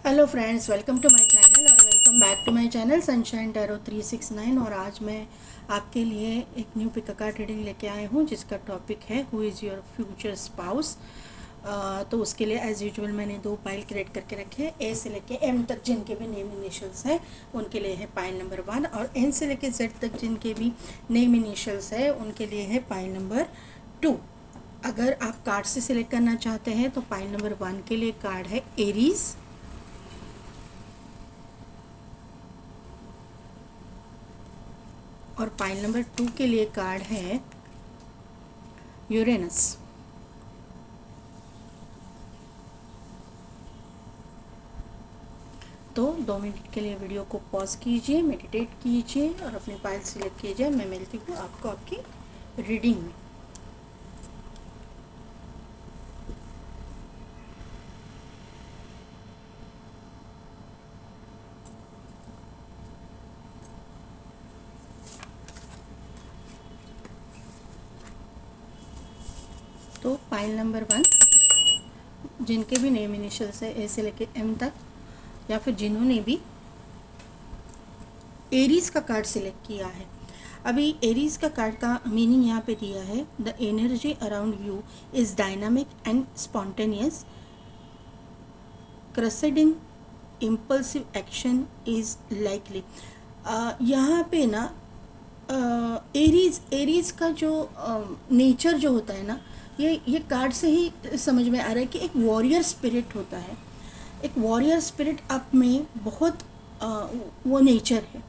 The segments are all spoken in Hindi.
Hello friends, welcome to my channel और welcome back to my channel sunshine tarot 369। और आज मैं आपके लिए एक न्यू पिक कार्ड रीडिंग लेके आए हूँ जिसका टॉपिक है who is your future spouse. तो उसके लिए एज यूजुअल मैंने दो पाइल क्रिएट करके रखे हैं। ए से लेके एम तक जिनके भी नेम इनिशियल्स हैं उनके लिए है पाइल नंबर 1, और एन से लेके जेड तक जिनके भी नेम इनिशियल्स है उनके लिए है पाइल नंबर 2। अगर आप कार्ड से सिलेक्ट करना चाहते हैं तो पाइल नंबर 1 के लिए कार्ड है एरीज, और पाइल नंबर 2 के लिए कार्ड है यूरेनस। तो 2 मिनट के लिए वीडियो को पॉज कीजिए, मेडिटेट कीजिए और अपनी पाइल सिलेक्ट कीजिए। मैं मिलती हूँ आपको आपकी रीडिंग में। तो पाइल नंबर 1 जिनके भी नेम इनिशियल्स है ए से लेके एम तक, या फिर जिन्होंने भी एरीज का कार्ड सिलेक्ट किया है। अभी एरीज का कार्ड का मीनिंग यहाँ पे दिया है, the energy around you is dynamic and spontaneous, cascading impulsive action is likely. यहाँ पे ना एरीज का जो नेचर जो होता है ना, ये कार्ड से ही समझ में आ रहा है कि एक वॉरियर स्पिरिट होता है। एक वॉरियर स्पिरिट आप में बहुत वो नेचर है।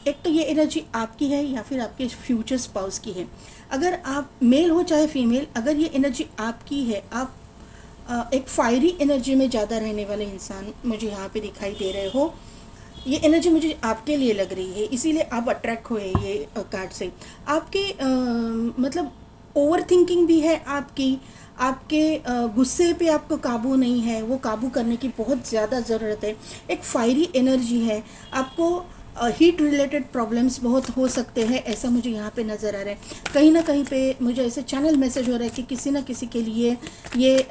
एक तो ये एनर्जी आपकी है या फिर आपके फ्यूचर स्पाउस की है। अगर आप मेल हो चाहे फीमेल, अगर ये एनर्जी आपकी है, आप एक फायरी एनर्जी में ज़्यादा रहने वाले इंसान मुझे यहाँ पे दिखाई दे रहे हो। ये एनर्जी मुझे आपके लिए लग रही है, इसीलिए आप अट्रैक्ट हुए ये कार्ड से। आपके मतलब ओवर थिंकिंग भी है आपकी, आपके गुस्से पे आपको काबू नहीं है, वो काबू करने की बहुत ज़्यादा ज़रूरत है। एक फायरी एनर्जी है आपको। हीट रिलेटेड प्रॉब्लम्स बहुत हो सकते हैं, ऐसा मुझे यहाँ पे नज़र आ रहा है। कहीं ना कहीं पे मुझे ऐसे चैनल मैसेज हो रहा है कि किसी ना किसी के लिए ये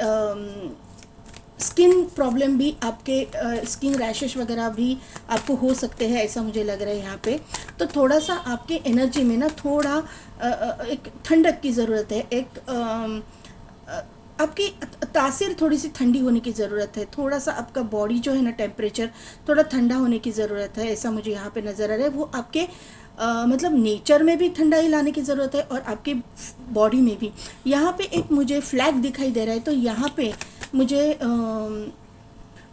स्किन प्रॉब्लम भी, आपके स्किन रैशेस वगैरह भी आपको हो सकते हैं, ऐसा मुझे लग रहा है यहाँ पे। तो थोड़ा सा आपके एनर्जी में ना थोड़ा एक ठंडक की ज़रूरत है। एक आपकी तासीर थोड़ी सी ठंडी होने की ज़रूरत है। थोड़ा सा आपका बॉडी जो है ना, टेम्परेचर थोड़ा ठंडा होने की ज़रूरत है, ऐसा मुझे यहाँ पे नज़र आ रहा है। वो आपके मतलब नेचर में भी ठंडाई लाने की ज़रूरत है और आपकी बॉडी में भी। यहाँ पे एक मुझे फ्लैग दिखाई दे रहा है, तो यहाँ पे मुझे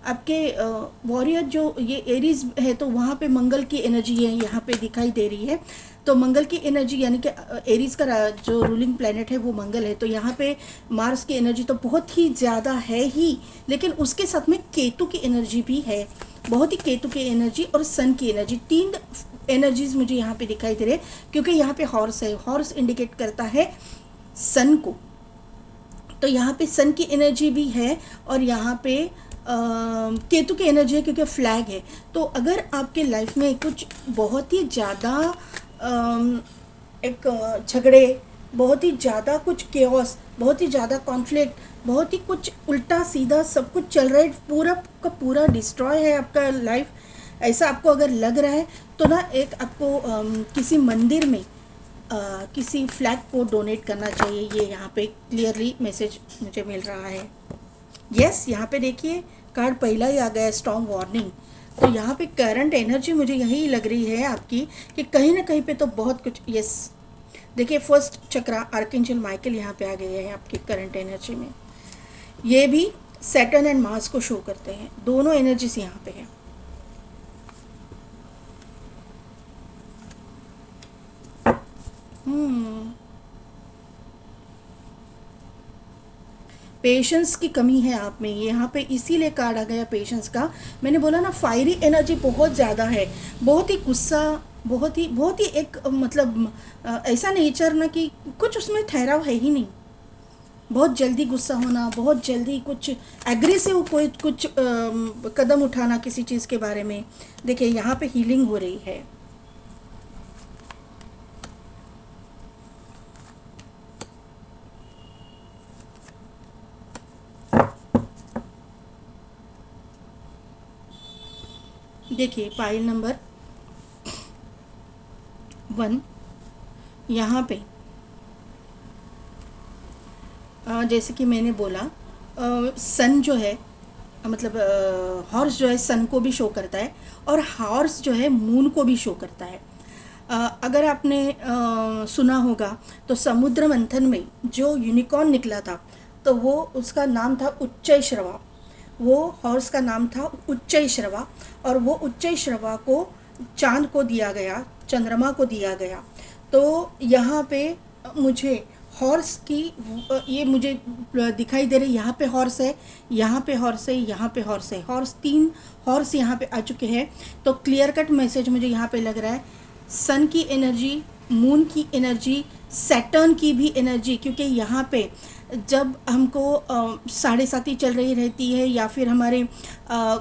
आपके वॉरियर जो ये एरीज है, तो वहाँ पे मंगल की एनर्जी है यहाँ पे दिखाई दे रही है। तो मंगल की एनर्जी यानी कि एरीज का जो रूलिंग प्लेनेट है वो मंगल है। तो यहाँ पे मार्स की एनर्जी तो बहुत ही ज़्यादा है ही, लेकिन उसके साथ में केतु की एनर्जी भी है, बहुत ही केतु की एनर्जी और सन की एनर्जी। 3 एनर्जीज मुझे यहाँ पे दिखाई दे रहे हैं, क्योंकि यहाँ पे हॉर्स है, हॉर्स इंडिकेट करता है सन को। तो यहाँ पे सन की एनर्जी भी है और यहाँ पे केतु की एनर्जी है, क्योंकि फ्लैग है। तो अगर आपके लाइफ में कुछ बहुत ही ज़्यादा एक झगड़े, बहुत ही ज़्यादा कुछ केओस, बहुत ही ज़्यादा कॉन्फ्लिक्ट, बहुत ही कुछ उल्टा सीधा सब कुछ चल रहा है, पूरा का पूरा डिस्ट्रॉय है आपका लाइफ, ऐसा आपको अगर लग रहा है तो ना एक आपको किसी मंदिर में किसी फ्लैग को डोनेट करना चाहिए। ये यहाँ पे क्लियरली मैसेज मुझे मिल रहा है। यस, यहाँ पे देखिए कार्ड पहला ही आ गया, स्ट्रॉन्ग वार्निंग। तो यहाँ पे करंट एनर्जी मुझे यही लग रही है आपकी कि कहीं ना कहीं पे तो बहुत कुछ। यस, देखिए फर्स्ट चक्रा आर्कएंजल माइकल यहाँ पे आ गए हैं आपकी करंट एनर्जी में। ये भी सैटर्न एंड मार्स को शो करते हैं, दोनों एनर्जीज यहाँ पे है। पेशेंस की कमी है आप में, यहाँ पे इसीलिए कार्ड आ गया पेशेंस का। मैंने बोला ना फायरी एनर्जी बहुत ज़्यादा है, बहुत ही गुस्सा, बहुत ही एक मतलब ऐसा नेचर ना कि कुछ उसमें ठहराव है ही नहीं। बहुत जल्दी गुस्सा होना, बहुत जल्दी कुछ एग्रेसिव कोई कुछ कदम उठाना किसी चीज़ के बारे में। देखिए यहाँ पे हीलिंग हो रही है। देखिए पाइल नंबर 1, यहाँ पे जैसे कि मैंने बोला सन जो है, मतलब हॉर्स जो है सन को भी शो करता है और हॉर्स जो है मून को भी शो करता है। अगर आपने सुना होगा तो समुद्र मंथन में जो यूनिकॉर्न निकला था तो वो उसका नाम था उच्चैश्रवा। वो हॉर्स का नाम था उच्चैश्रवा और वो उच्चैश्रवा को चांद को दिया गया, चंद्रमा को दिया गया। तो यहाँ पे मुझे हॉर्स की ये मुझे दिखाई दे रही, यहाँ पे हॉर्स है, यहाँ पे हॉर्स है, यहाँ पे हॉर्स है, हॉर्स 3 हॉर्स यहाँ पे आ चुके हैं। तो क्लियर कट मैसेज मुझे यहाँ पे लग रहा है सन की एनर्जी, मून की एनर्जी, सैटर्न की भी एनर्जी, क्योंकि यहाँ पे जब हमको 7.5 चल रही रहती है या फिर हमारे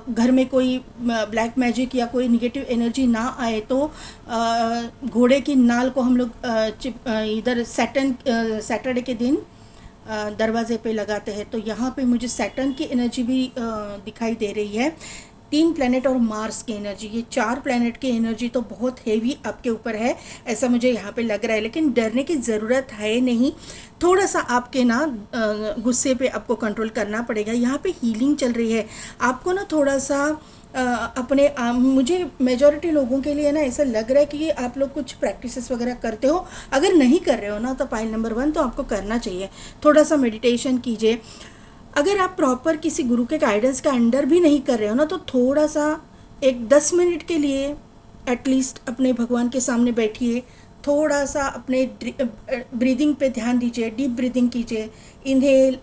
घर में कोई ब्लैक मैजिक या कोई निगेटिव एनर्जी ना आए तो घोड़े की नाल को हम लोग इधर सैटरडे के दिन दरवाजे पे लगाते हैं। तो यहाँ पे मुझे सैटर्न की एनर्जी भी दिखाई दे रही है, 3 प्लैनेट और मार्स की एनर्जी, ये 4 प्लैनेट की एनर्जी तो बहुत हेवी आपके ऊपर है, ऐसा मुझे यहाँ पे लग रहा है। लेकिन डरने की ज़रूरत है नहीं, थोड़ा सा आपके ना गुस्से पे आपको कंट्रोल करना पड़ेगा। यहाँ पे हीलिंग चल रही है, आपको ना थोड़ा सा अपने मुझे मेजॉरिटी लोगों के लिए ना ऐसा लग रहा है कि आप लोग कुछ प्रैक्टिसेस वगैरह करते हो। अगर नहीं कर रहे हो ना तो पाइल नंबर 1 तो आपको करना चाहिए, थोड़ा सा मेडिटेशन कीजिए। अगर आप प्रॉपर किसी गुरु के गाइडेंस के अंडर भी नहीं कर रहे हो ना तो थोड़ा सा एक 10 मिनट के लिए एटलीस्ट अपने भगवान के सामने बैठिए, थोड़ा सा अपने ब्रीदिंग पे ध्यान दीजिए, डीप ब्रीदिंग कीजिए, इनहेल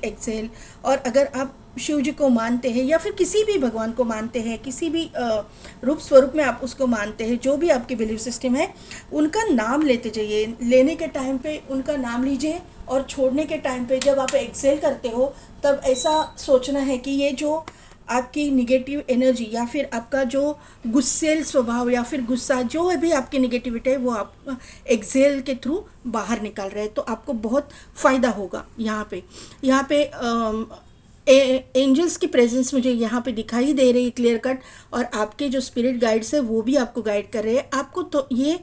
एक्सेल। और अगर आप शिव जी को मानते हैं या फिर किसी भी भगवान को मानते हैं, किसी भी रूप स्वरूप में आप उसको मानते हैं, जो भी आपकी बिलीफ सिस्टम है, उनका नाम लेते जाइए। लेने के टाइम पे उनका नाम लीजिए और छोड़ने के टाइम पे जब आप एक्सेल करते हो तब ऐसा सोचना है कि ये जो आपकी निगेटिव एनर्जी या फिर आपका जो गुस्सेल स्वभाव या फिर गुस्सा जो भी आपकी निगेटिविटी है वो आप एक्सेल के थ्रू बाहर निकाल रहे हैं, तो आपको बहुत फ़ायदा होगा। यहाँ पे एंजल्स की प्रेजेंस मुझे यहाँ पे दिखाई दे रही है क्लियर कट, और आपके जो स्पिरिट गाइड्स है वो भी आपको गाइड कर रहे हैं। आपको तो ये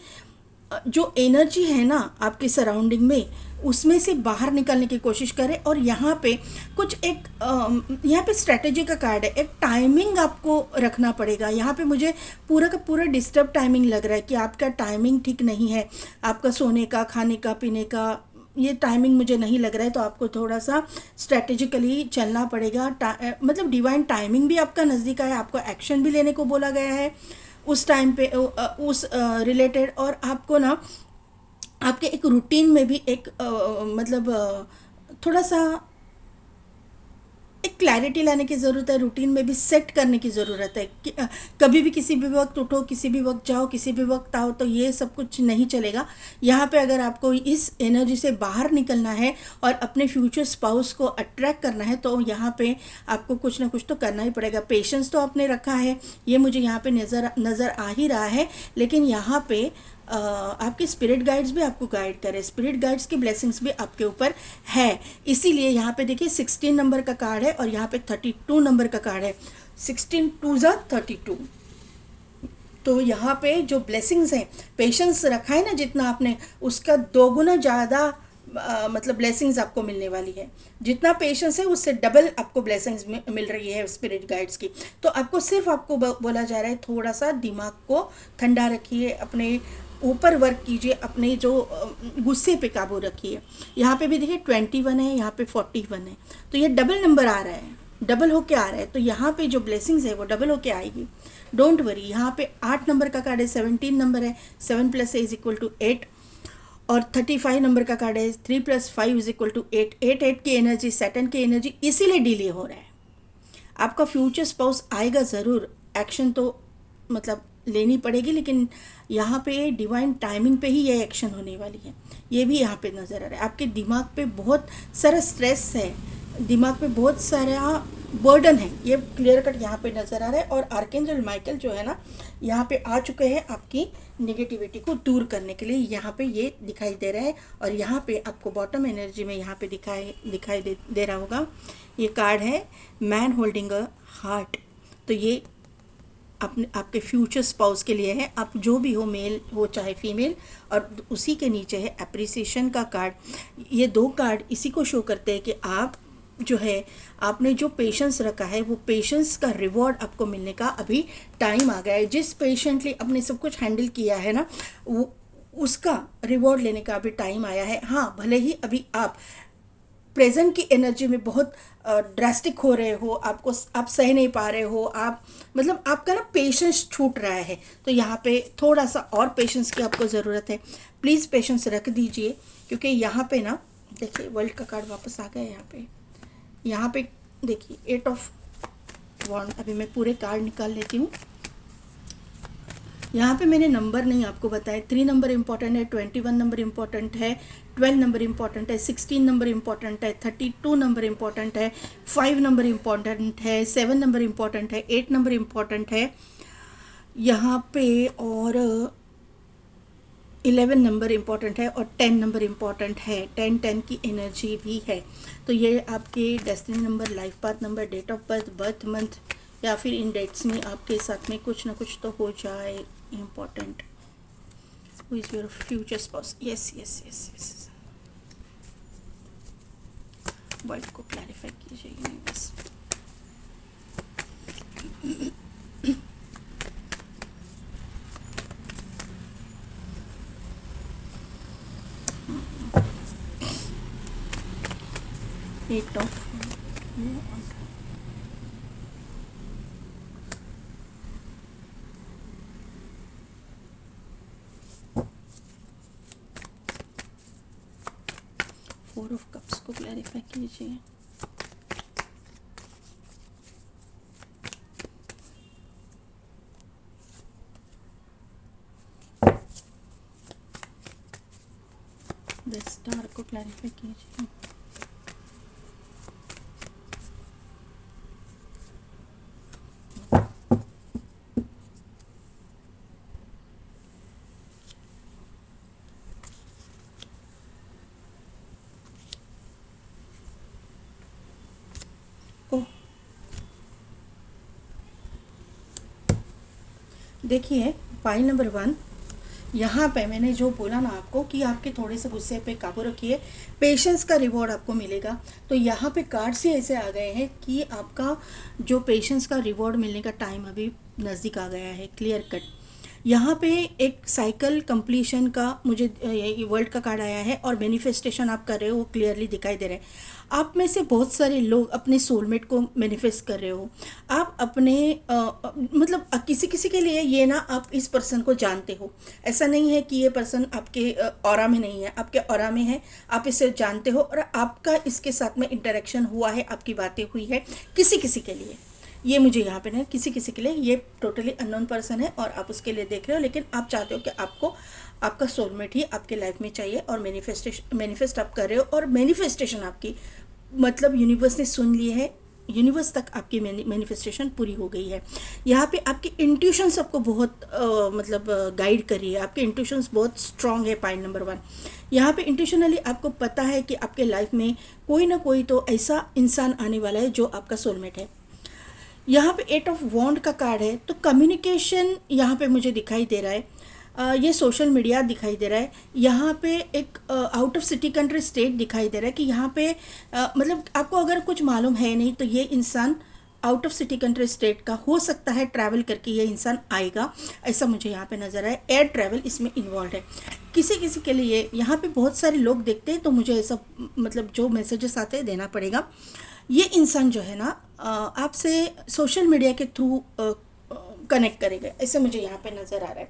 जो एनर्जी है ना आपके सराउंडिंग में, उसमें से बाहर निकलने की कोशिश करें। और यहाँ पे कुछ एक यहाँ पे स्ट्रैटेजी का कार्ड है, एक टाइमिंग आपको रखना पड़ेगा। यहाँ पे मुझे पूरा का पूरा डिस्टर्ब टाइमिंग लग रहा है कि आपका टाइमिंग ठीक नहीं है, आपका सोने का, खाने का, पीने का, ये टाइमिंग मुझे नहीं लग रहा है। तो आपको थोड़ा सा स्ट्रैटेजिकली चलना पड़ेगा। मतलब डिवाइन टाइमिंग भी आपका नज़दीक है, आपको एक्शन भी लेने को बोला गया है उस टाइम पे उस रिलेटेड। और आपको ना आपके एक रूटीन में भी एक मतलब थोड़ा सा एक क्लैरिटी लाने की ज़रूरत है, रूटीन में भी सेट करने की ज़रूरत है कि कभी भी किसी भी वक्त उठो, किसी भी वक्त जाओ, किसी भी वक्त आओ, तो ये सब कुछ नहीं चलेगा। यहाँ पे अगर आपको इस एनर्जी से बाहर निकलना है और अपने फ्यूचर स्पाउस को अट्रैक्ट करना है तो यहाँ पे आपको कुछ ना कुछ तो करना ही पड़ेगा। पेशेंस तो आपने रखा है, ये मुझे यहाँ पे नज़र आ ही रहा है, लेकिन यहाँ पे आपके स्पिरिट गाइड्स भी आपको गाइड करें, स्पिरिट गाइड्स की ब्लेसिंग्स भी आपके ऊपर है। इसीलिए यहाँ पे देखिए 16 नंबर का कार्ड है और यहाँ पे 32 नंबर का कार्ड है, 16 2 32। तो यहाँ पे जो ब्लेसिंग्स हैं, पेशेंस रखा है ना जितना आपने, उसका 2 गुना ज़्यादा मतलब ब्लेसिंग्स आपको मिलने वाली है। जितना पेशेंस है उससे डबल आपको ब्लेसिंग्स मिल रही है स्पिरिट गाइड्स की। तो आपको सिर्फ आपको बोला जा रहा है थोड़ा सा दिमाग को ठंडा रखिए, अपने ऊपर वर्क कीजिए, अपने जो गुस्से पे काबू रखिए। यहाँ पे भी देखिए 21 है, यहाँ पे 41 है, तो ये डबल नंबर आ रहा है, डबल होके आ रहा है। तो यहाँ पे जो ब्लेसिंग्स है वो डबल होके आएगी, डोंट वरी। यहाँ पे 8 नंबर का कार्ड है, 17 नंबर है, 7 + 6 = 8। और 35 नंबर का कार्ड है, 3 + 5 = 8। 8 की एनर्जी, सैटर्न की एनर्जी, इसीलिए डिले हो रहा है। आपका फ्यूचर स्पाउस आएगा ज़रूर, एक्शन तो मतलब लेनी पड़ेगी, लेकिन यहाँ पे डिवाइन टाइमिंग पे ही ये एक्शन होने वाली है। ये भी यहाँ पे नज़र आ रहा है। आपके दिमाग पे बहुत सारा स्ट्रेस है, दिमाग पे बहुत सारा बर्डन है, ये क्लियर कट यहाँ पे नज़र आ रहा है। और आर्कएंजल माइकल जो है ना यहाँ पे आ चुके हैं आपकी नेगेटिविटी को दूर करने के लिए, यहाँ पे ये दिखाई दे रहा है। और यहाँ पे आपको बॉटम एनर्जी में यहाँ पे दिखाई दे रहा होगा, ये कार्ड है मैन होल्डिंग अ हार्ट। तो ये अपने आपके फ्यूचर स्पाउस के लिए है, आप जो भी हो, मेल हो चाहे फीमेल। और उसी के नीचे है अप्रिसिएशन का कार्ड। ये दो कार्ड इसी को शो करते हैं कि आप जो है, आपने जो पेशेंस रखा है वो पेशेंस का रिवॉर्ड आपको मिलने का अभी टाइम आ गया है। जिस पेशेंटली आपने सब कुछ हैंडल किया है ना, वो उसका रिवॉर्ड लेने का अभी टाइम आया है। हाँ, भले ही अभी आप प्रेजेंट की एनर्जी में बहुत ड्रास्टिक हो रहे हो, आपको आप सह नहीं पा रहे हो, आप मतलब आपका ना पेशेंस छूट रहा है, तो यहाँ पे थोड़ा सा और पेशेंस की आपको ज़रूरत है। प्लीज़ पेशेंस रख दीजिए, क्योंकि यहाँ पे ना देखिए वर्ल्ड का कार्ड वापस आ गया। यहाँ पे देखिए 8 ऑफ वॉन्ड। अभी मैं पूरे कार्ड निकाल लेती हूँ। यहाँ पे मैंने नंबर नहीं आपको बताए। 3 नंबर इम्पॉर्टेंट है, 21 नंबर इम्पॉर्टेंट है, 12 नंबर इम्पॉर्टेंट है, 16 नंबर इम्पॉर्टेंट है, 32 नंबर इम्पॉर्टेंट है, 5 नंबर इम्पॉर्टेंट है, 7 नंबर इम्पॉर्टेंट है, 8 नंबर इम्पॉर्टेंट है यहाँ पे, और 11 नंबर इम्पॉर्टेंट है, और 10 नंबर इम्पॉर्टेंट है। 10 की एनर्जी भी है। तो ये आपके destiny number, life path number, date of birth, birth month, या फिर इन डेट्स में आपके साथ में कुछ ना कुछ तो हो जाए important. Who is your future spouse? Yes yes yes yes, word को क्लैरिफाई कीजिए बस। Eight of four of cups को क्लैरिफाई कीजिए। द स्टार को क्लैरिफाई कीजिए। देखिए पाइल नंबर 1, यहाँ पे मैंने जो बोला ना आपको कि आपके थोड़े से गुस्से पे काबू रखिए, पेशेंस का रिवॉर्ड आपको मिलेगा। तो यहाँ पे कार्ड से ऐसे आ गए हैं कि आपका जो पेशेंस का रिवॉर्ड मिलने का टाइम अभी नज़दीक आ गया है, क्लियर कट। यहाँ पे एक साइकिल कंप्लीशन का मुझे वर्ल्ड का कार्ड आया है, और मैनिफेस्टेशन आप कर रहे हो वो क्लियरली दिखाई दे रहा है। आप में से बहुत सारे लोग अपने सोलमेट को मैनिफेस्ट कर रहे हो। आप अपने मतलब किसी किसी के लिए ये ना, आप इस पर्सन को जानते हो, ऐसा नहीं है कि ये पर्सन आपके ऑरा में नहीं है, आपके ऑरा में है, आप इसे जानते हो, और आपका इसके साथ में इंटरेक्शन हुआ है, आपकी बातें हुई है किसी किसी के लिए। ये मुझे यहाँ पे ना किसी किसी के लिए, ये टोटली अननोन पर्सन है और आप उसके लिए देख रहे हो, लेकिन आप चाहते हो कि आपको आपका सोलमेट ही आपके लाइफ में चाहिए, और मैनिफेस्ट आप कर रहे हो, और मैनिफेस्टेशन आपकी मतलब यूनिवर्स ने सुन ली है, यूनिवर्स तक आपकी मैनिफेस्टेशन पूरी हो गई है। यहाँ पे आपकी इंट्यूशंस आपको बहुत मतलब गाइड कर रही है, आपके इंट्यूशंस बहुत स्ट्रांग है। पॉइंट नंबर 1, यहाँ पे इंट्यूशनली आपको पता है कि आपके लाइफ में कोई ना कोई तो ऐसा इंसान आने वाला है जो आपका सोलमेट है। यहाँ पे 8 ऑफ वॉन्ड का कार्ड है, तो कम्युनिकेशन यहाँ पे मुझे दिखाई दे रहा है। ये सोशल मीडिया दिखाई दे रहा है। यहाँ पे एक out of city country state दिखाई दे रहा है कि यहाँ पे मतलब आपको अगर कुछ मालूम है नहीं, तो ये इंसान out of city country state का हो सकता है, ट्रैवल करके ये इंसान आएगा, ऐसा मुझे यहाँ पे नज़र आया। एयर ट्रैवल इसमें इन्वॉल्व है किसी किसी के लिए। यहाँ पे बहुत सारे लोग देखते हैं, तो मुझे ऐसा मतलब जो मैसेजेस आते हैं देना पड़ेगा। ये इंसान जो है ना आपसे सोशल मीडिया के थ्रू कनेक्ट करेगा, ऐसे मुझे यहाँ पे नज़र आ रहा है।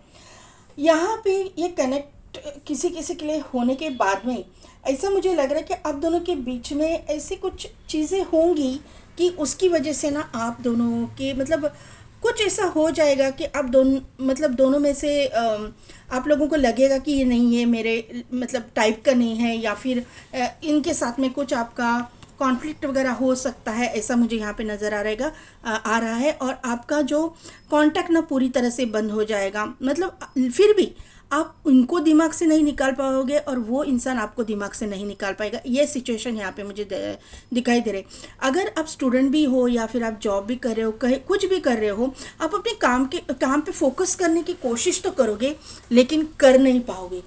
यहाँ पे ये कनेक्ट किसी किसी के लिए होने के बाद में ऐसा मुझे लग रहा है कि आप दोनों के बीच में ऐसी कुछ चीज़ें होंगी कि उसकी वजह से ना आप दोनों के मतलब कुछ ऐसा हो जाएगा कि आप दोनों में से आप लोगों को लगेगा कि ये नहीं है मेरे मतलब टाइप का नहीं है, या फिर इनके साथ में कुछ आपका कॉन्फ्लिक्ट वगैरह हो सकता है, ऐसा मुझे यहाँ पे नज़र आ रहा है। और आपका जो कांटेक्ट ना पूरी तरह से बंद हो जाएगा, मतलब फिर भी आप उनको दिमाग से नहीं निकाल पाओगे और वो इंसान आपको दिमाग से नहीं निकाल पाएगा। ये सिचुएशन यहाँ पे मुझे दिखाई दे रही। अगर आप स्टूडेंट भी हो या फिर आप जॉब भी कर रहे हो, कहीं कुछ भी कर रहे हो, आप अपने काम पे फोकस करने की कोशिश तो करोगे लेकिन कर नहीं पाओगे,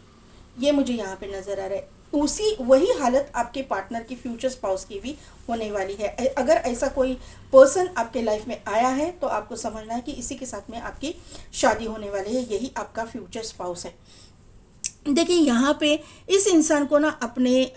ये मुझे यहाँ पे नज़र आ रहा है। वही हालत आपके पार्टनर की, फ्यूचर स्पाउस की भी होने वाली है। अगर ऐसा कोई पर्सन आपके लाइफ में आया है तो आपको समझना है कि इसी के साथ में आपकी शादी होने वाली है, यही आपका फ्यूचर स्पाउस है। देखिए यहाँ पे इस इंसान को ना अपने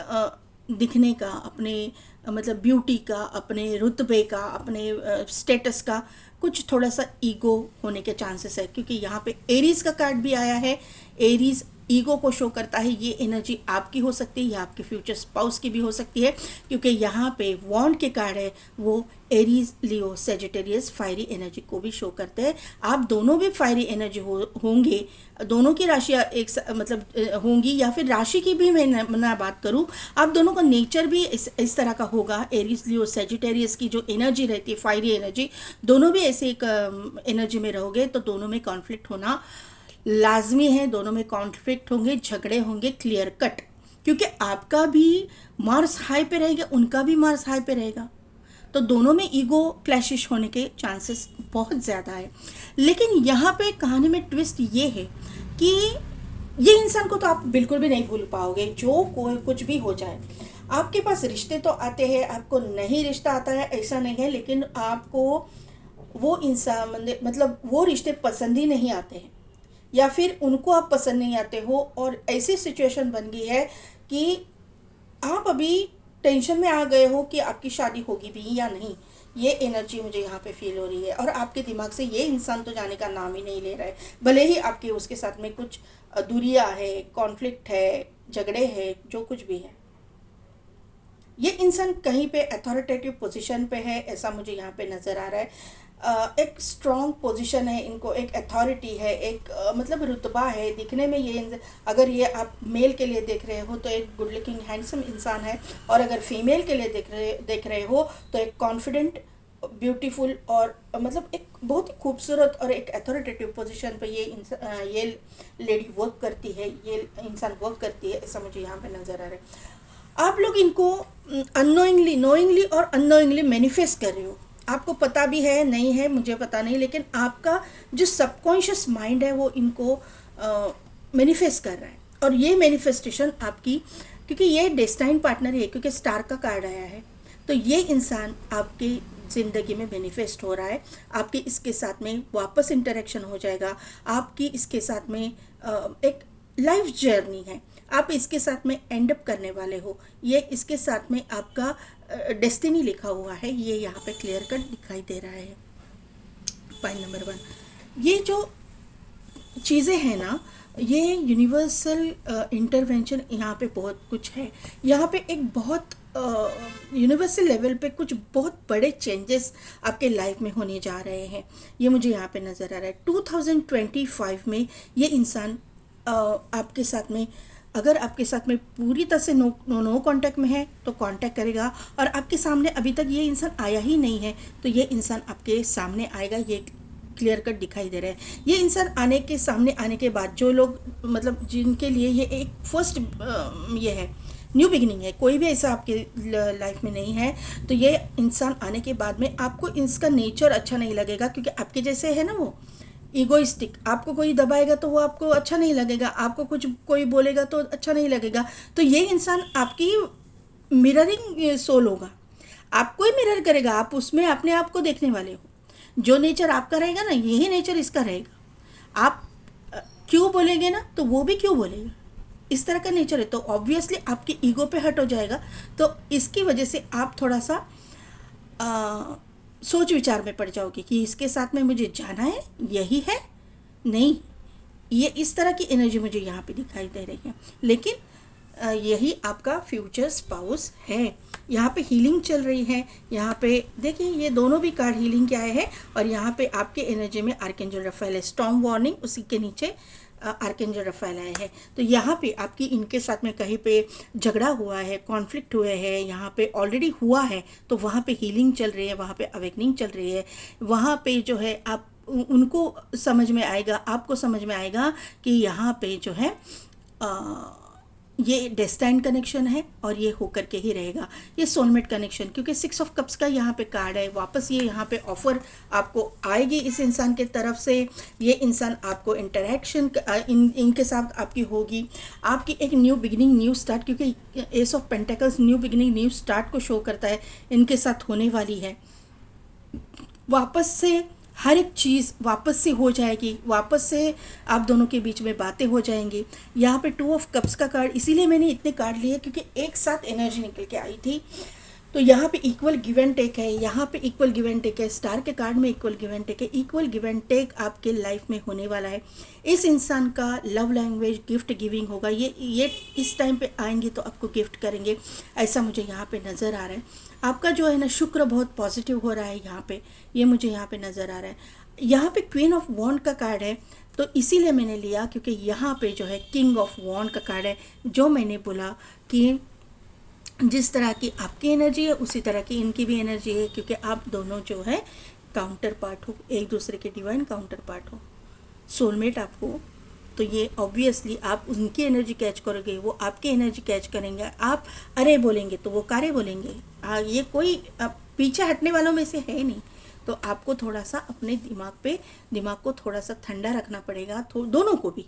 दिखने का, अपने मतलब ब्यूटी का, अपने रुतबे का, अपने स्टेटस का कुछ थोड़ा सा ईगो होने के चांसेस है, क्योंकि यहाँ पे एरीज का कार्ड भी आया है। एरीज ईगो को शो करता है। ये एनर्जी आपकी हो सकती है या आपके फ्यूचर स्पाउस की भी हो सकती है, क्योंकि यहाँ पे वॉन्ड के कार्ड है, वो एरीज, लियो, सेजिटेरियस फायरी एनर्जी को भी शो करते हैं। आप दोनों भी फायरी एनर्जी होंगे, दोनों की राशियाँ मतलब होंगी, या फिर राशि की भी मैं बात करूँ, आप दोनों का नेचर भी इस तरह का होगा। एरीज, लियो, सेजिटेरियस की जो एनर्जी रहती है, फायरी एनर्जी, दोनों भी ऐसे एक एनर्जी में रहोगे तो दोनों में कॉन्फ्लिक्ट होना लाजमी है। दोनों में कॉन्फ्लिक्ट होंगे, झगड़े होंगे, क्लियर कट, क्योंकि आपका भी मार्स हाई पे रहेगा, उनका भी मार्स हाई पे रहेगा, तो दोनों में ईगो क्लैशिश होने के चांसेस बहुत ज़्यादा है। लेकिन यहाँ पे कहानी में ट्विस्ट ये है कि ये इंसान को तो आप बिल्कुल भी नहीं भूल पाओगे, जो कोई कुछ भी हो जाए। आपके पास रिश्ते तो आते हैं, आपको नहीं रिश्ता आता है ऐसा नहीं है, लेकिन आपको वो इंसान मतलब वो रिश्ते पसंद ही नहीं आते हैं, या फिर उनको आप पसंद नहीं आते हो, और ऐसी सिचुएशन बन गई है कि आप अभी टेंशन में आ गए हो कि आपकी शादी होगी भी या नहीं। ये एनर्जी मुझे यहाँ पे फील हो रही है, और आपके दिमाग से ये इंसान तो जाने का नाम ही नहीं ले रहा है। भले ही आपके उसके साथ में कुछ दूरियां है, कॉन्फ्लिक्ट है, झगड़े है, जो कुछ भी है, ये इंसान कहीं पे अथॉरिटेटिव पोजीशन पे है, ऐसा मुझे यहाँ पे नज़र आ रहा है। एक स्ट्रॉन्ग पोजीशन है, इनको एक अथॉरिटी है, एक मतलब रुतबा है। दिखने में ये, अगर ये आप मेल के लिए देख रहे हो तो एक गुड लुकिंग हैंडसम इंसान है, और अगर फीमेल के लिए देख रहे हो तो एक कॉन्फिडेंट, ब्यूटीफुल, और मतलब एक बहुत ही खूबसूरत और एक अथॉरिटेटिव पोजीशन पे ये लेडी वर्क करती है, ये इंसान वर्क करती है, ऐसा मुझे यहाँ पे नज़र आ रहा है। आप लोग इनको अननोइंगली, नोइंगली और अननोइंगली मैनिफेस्ट कर रहे हो। आपको पता भी है नहीं है मुझे पता नहीं, लेकिन आपका जो सबकॉन्शियस माइंड है वो इनको मैनिफेस्ट कर रहा है। और ये मैनिफेस्टेशन आपकी, क्योंकि ये डेस्टाइन पार्टनर है, क्योंकि स्टार का कार्ड आया है, तो ये इंसान आपकी ज़िंदगी में मैनिफेस्ट हो रहा है। आपकी इसके साथ में वापस इंटरेक्शन हो जाएगा, आपकी इसके साथ में एक लाइफ जर्नी है, आप इसके साथ में एंड अप करने वाले हो। ये इसके साथ में आपका डेस्टिनी लिखा हुआ है, ये यहाँ पे क्लियर कट दिखाई दे रहा है। पॉइंट नंबर 1, ये जो चीज़ें हैं ना, ये यूनिवर्सल इंटरवेंशन यहाँ पे बहुत कुछ है। यहाँ पे एक बहुत यूनिवर्सल लेवल पे कुछ बहुत बड़े चेंजेस आपके लाइफ में होने जा रहे हैं, ये मुझे यहाँ पे नज़र आ रहा है। 2025 में ये इंसान आपके साथ में, अगर आपके साथ में पूरी तरह से नो कांटेक्ट में है तो कांटेक्ट करेगा, और आपके सामने अभी तक ये इंसान आया ही नहीं है तो ये इंसान आपके सामने आएगा, ये क्लियर कट दिखाई दे रहा है। ये इंसान सामने आने के बाद जो लोग मतलब जिनके लिए ये एक फर्स्ट ये है, न्यू बिगिनिंग है, कोई भी ऐसा आपके लाइफ में नहीं है, तो ये इंसान आने के बाद में आपको इसका नेचर अच्छा नहीं लगेगा, क्योंकि आपके जैसे है ना वो ईगोइस्टिक। आपको कोई दबाएगा तो वो आपको अच्छा नहीं लगेगा, आपको कुछ कोई बोलेगा तो अच्छा नहीं लगेगा। तो ये इंसान आपकी मिररिंग सोल होगा, आपको ही मिरर करेगा, आप उसमें अपने आप को देखने वाले हो। जो नेचर आपका रहेगा ना, यही नेचर इसका रहेगा। आप क्यों बोलेंगे ना तो वो भी क्यों बोलेगा, इस तरह का नेचर है। तो ऑब्वियसली आपकी ईगो पे हट हो जाएगा, तो इसकी वजह से आप थोड़ा सा सोच विचार में पड़ जाओगे कि इसके साथ में मुझे जाना है, यही है नहीं। ये इस तरह की एनर्जी मुझे यहाँ पे दिखाई दे रही है, लेकिन यही आपका फ्यूचर स्पाउस है। यहाँ पे हीलिंग चल रही है। यहाँ पे देखिए ये दोनों भी कार्ड हीलिंग के आए हैं, और यहाँ पे आपके एनर्जी में आर्कएंजल रफाएल है, स्टॉर्म वार्निंग, उसी के नीचे आर्कएंजल रफाएल आए हैं। तो यहाँ पे आपकी इनके साथ में कहीं पे झगड़ा हुआ है, कॉन्फ्लिक्ट हुए हैं, यहाँ पे ऑलरेडी हुआ है, तो वहाँ पे हीलिंग चल रही है, वहाँ पे अवेकनिंग चल रही है। वहाँ पे जो है आप उनको समझ में आएगा, आपको समझ में आएगा कि यहाँ पे जो है ये डेस्टाइन कनेक्शन है और ये होकर के ही रहेगा, ये सोलमेट कनेक्शन, क्योंकि 6 ऑफ कप्स का यहाँ पे कार्ड है। वापस ये यहाँ पे ऑफर आपको आएगी इस इंसान के तरफ से। ये इंसान आपको इंटरेक्शन इनके साथ आपकी होगी, आपकी एक न्यू बिगिनिंग, न्यू स्टार्ट, क्योंकि S of pentacles new beginning, new start को शो करता है, इनके साथ होने वाली है। वापस से हर एक चीज़ वापस से हो जाएगी, वापस से आप दोनों के बीच में बातें हो जाएंगी। यहाँ पे 2 ऑफ कप्स का कार्ड, इसीलिए मैंने इतने कार्ड लिए क्योंकि एक साथ एनर्जी निकल के आई थी। तो यहाँ पे इक्वल गिव एंड टेक है, यहाँ पे इक्वल गिव एंड टेक है, स्टार के कार्ड में इक्वल गिव एंड टेक है। इक्वल गिव एंड टेक आपके लाइफ में होने वाला है। इस इंसान का लव लैंग्वेज गिफ्ट गिविंग होगा। ये इस टाइम पे आएंगे तो आपको गिफ्ट करेंगे, ऐसा मुझे यहाँ पे नज़र आ रहा है। आपका जो है ना शुक्र बहुत पॉजिटिव हो रहा है यहाँ पे, ये मुझे यहाँ पे नज़र आ रहा है। यहाँ पे क्वीन ऑफ वॉन्ड का कार्ड है, तो इसीलिए मैंने लिया क्योंकि यहाँ पे जो है किंग ऑफ वॉन्ड का कार्ड है। जो मैंने बोला कि जिस तरह की आपकी एनर्जी है उसी तरह की इनकी भी एनर्जी है, क्योंकि आप दोनों जो है काउंटर पार्ट हो, एक दूसरे के डिवाइन काउंटर पार्ट हो, सोलमेट आप हो। तो ये ऑब्वियसली आप उनकी एनर्जी कैच करोगे, वो आपकी एनर्जी कैच करेंगे। आप अरे बोलेंगे तो वो कारे बोलेंगे। ये कोई पीछे हटने वालों में से है नहीं। तो आपको थोड़ा सा अपने दिमाग को थोड़ा सा ठंडा रखना पड़ेगा, दोनों को भी।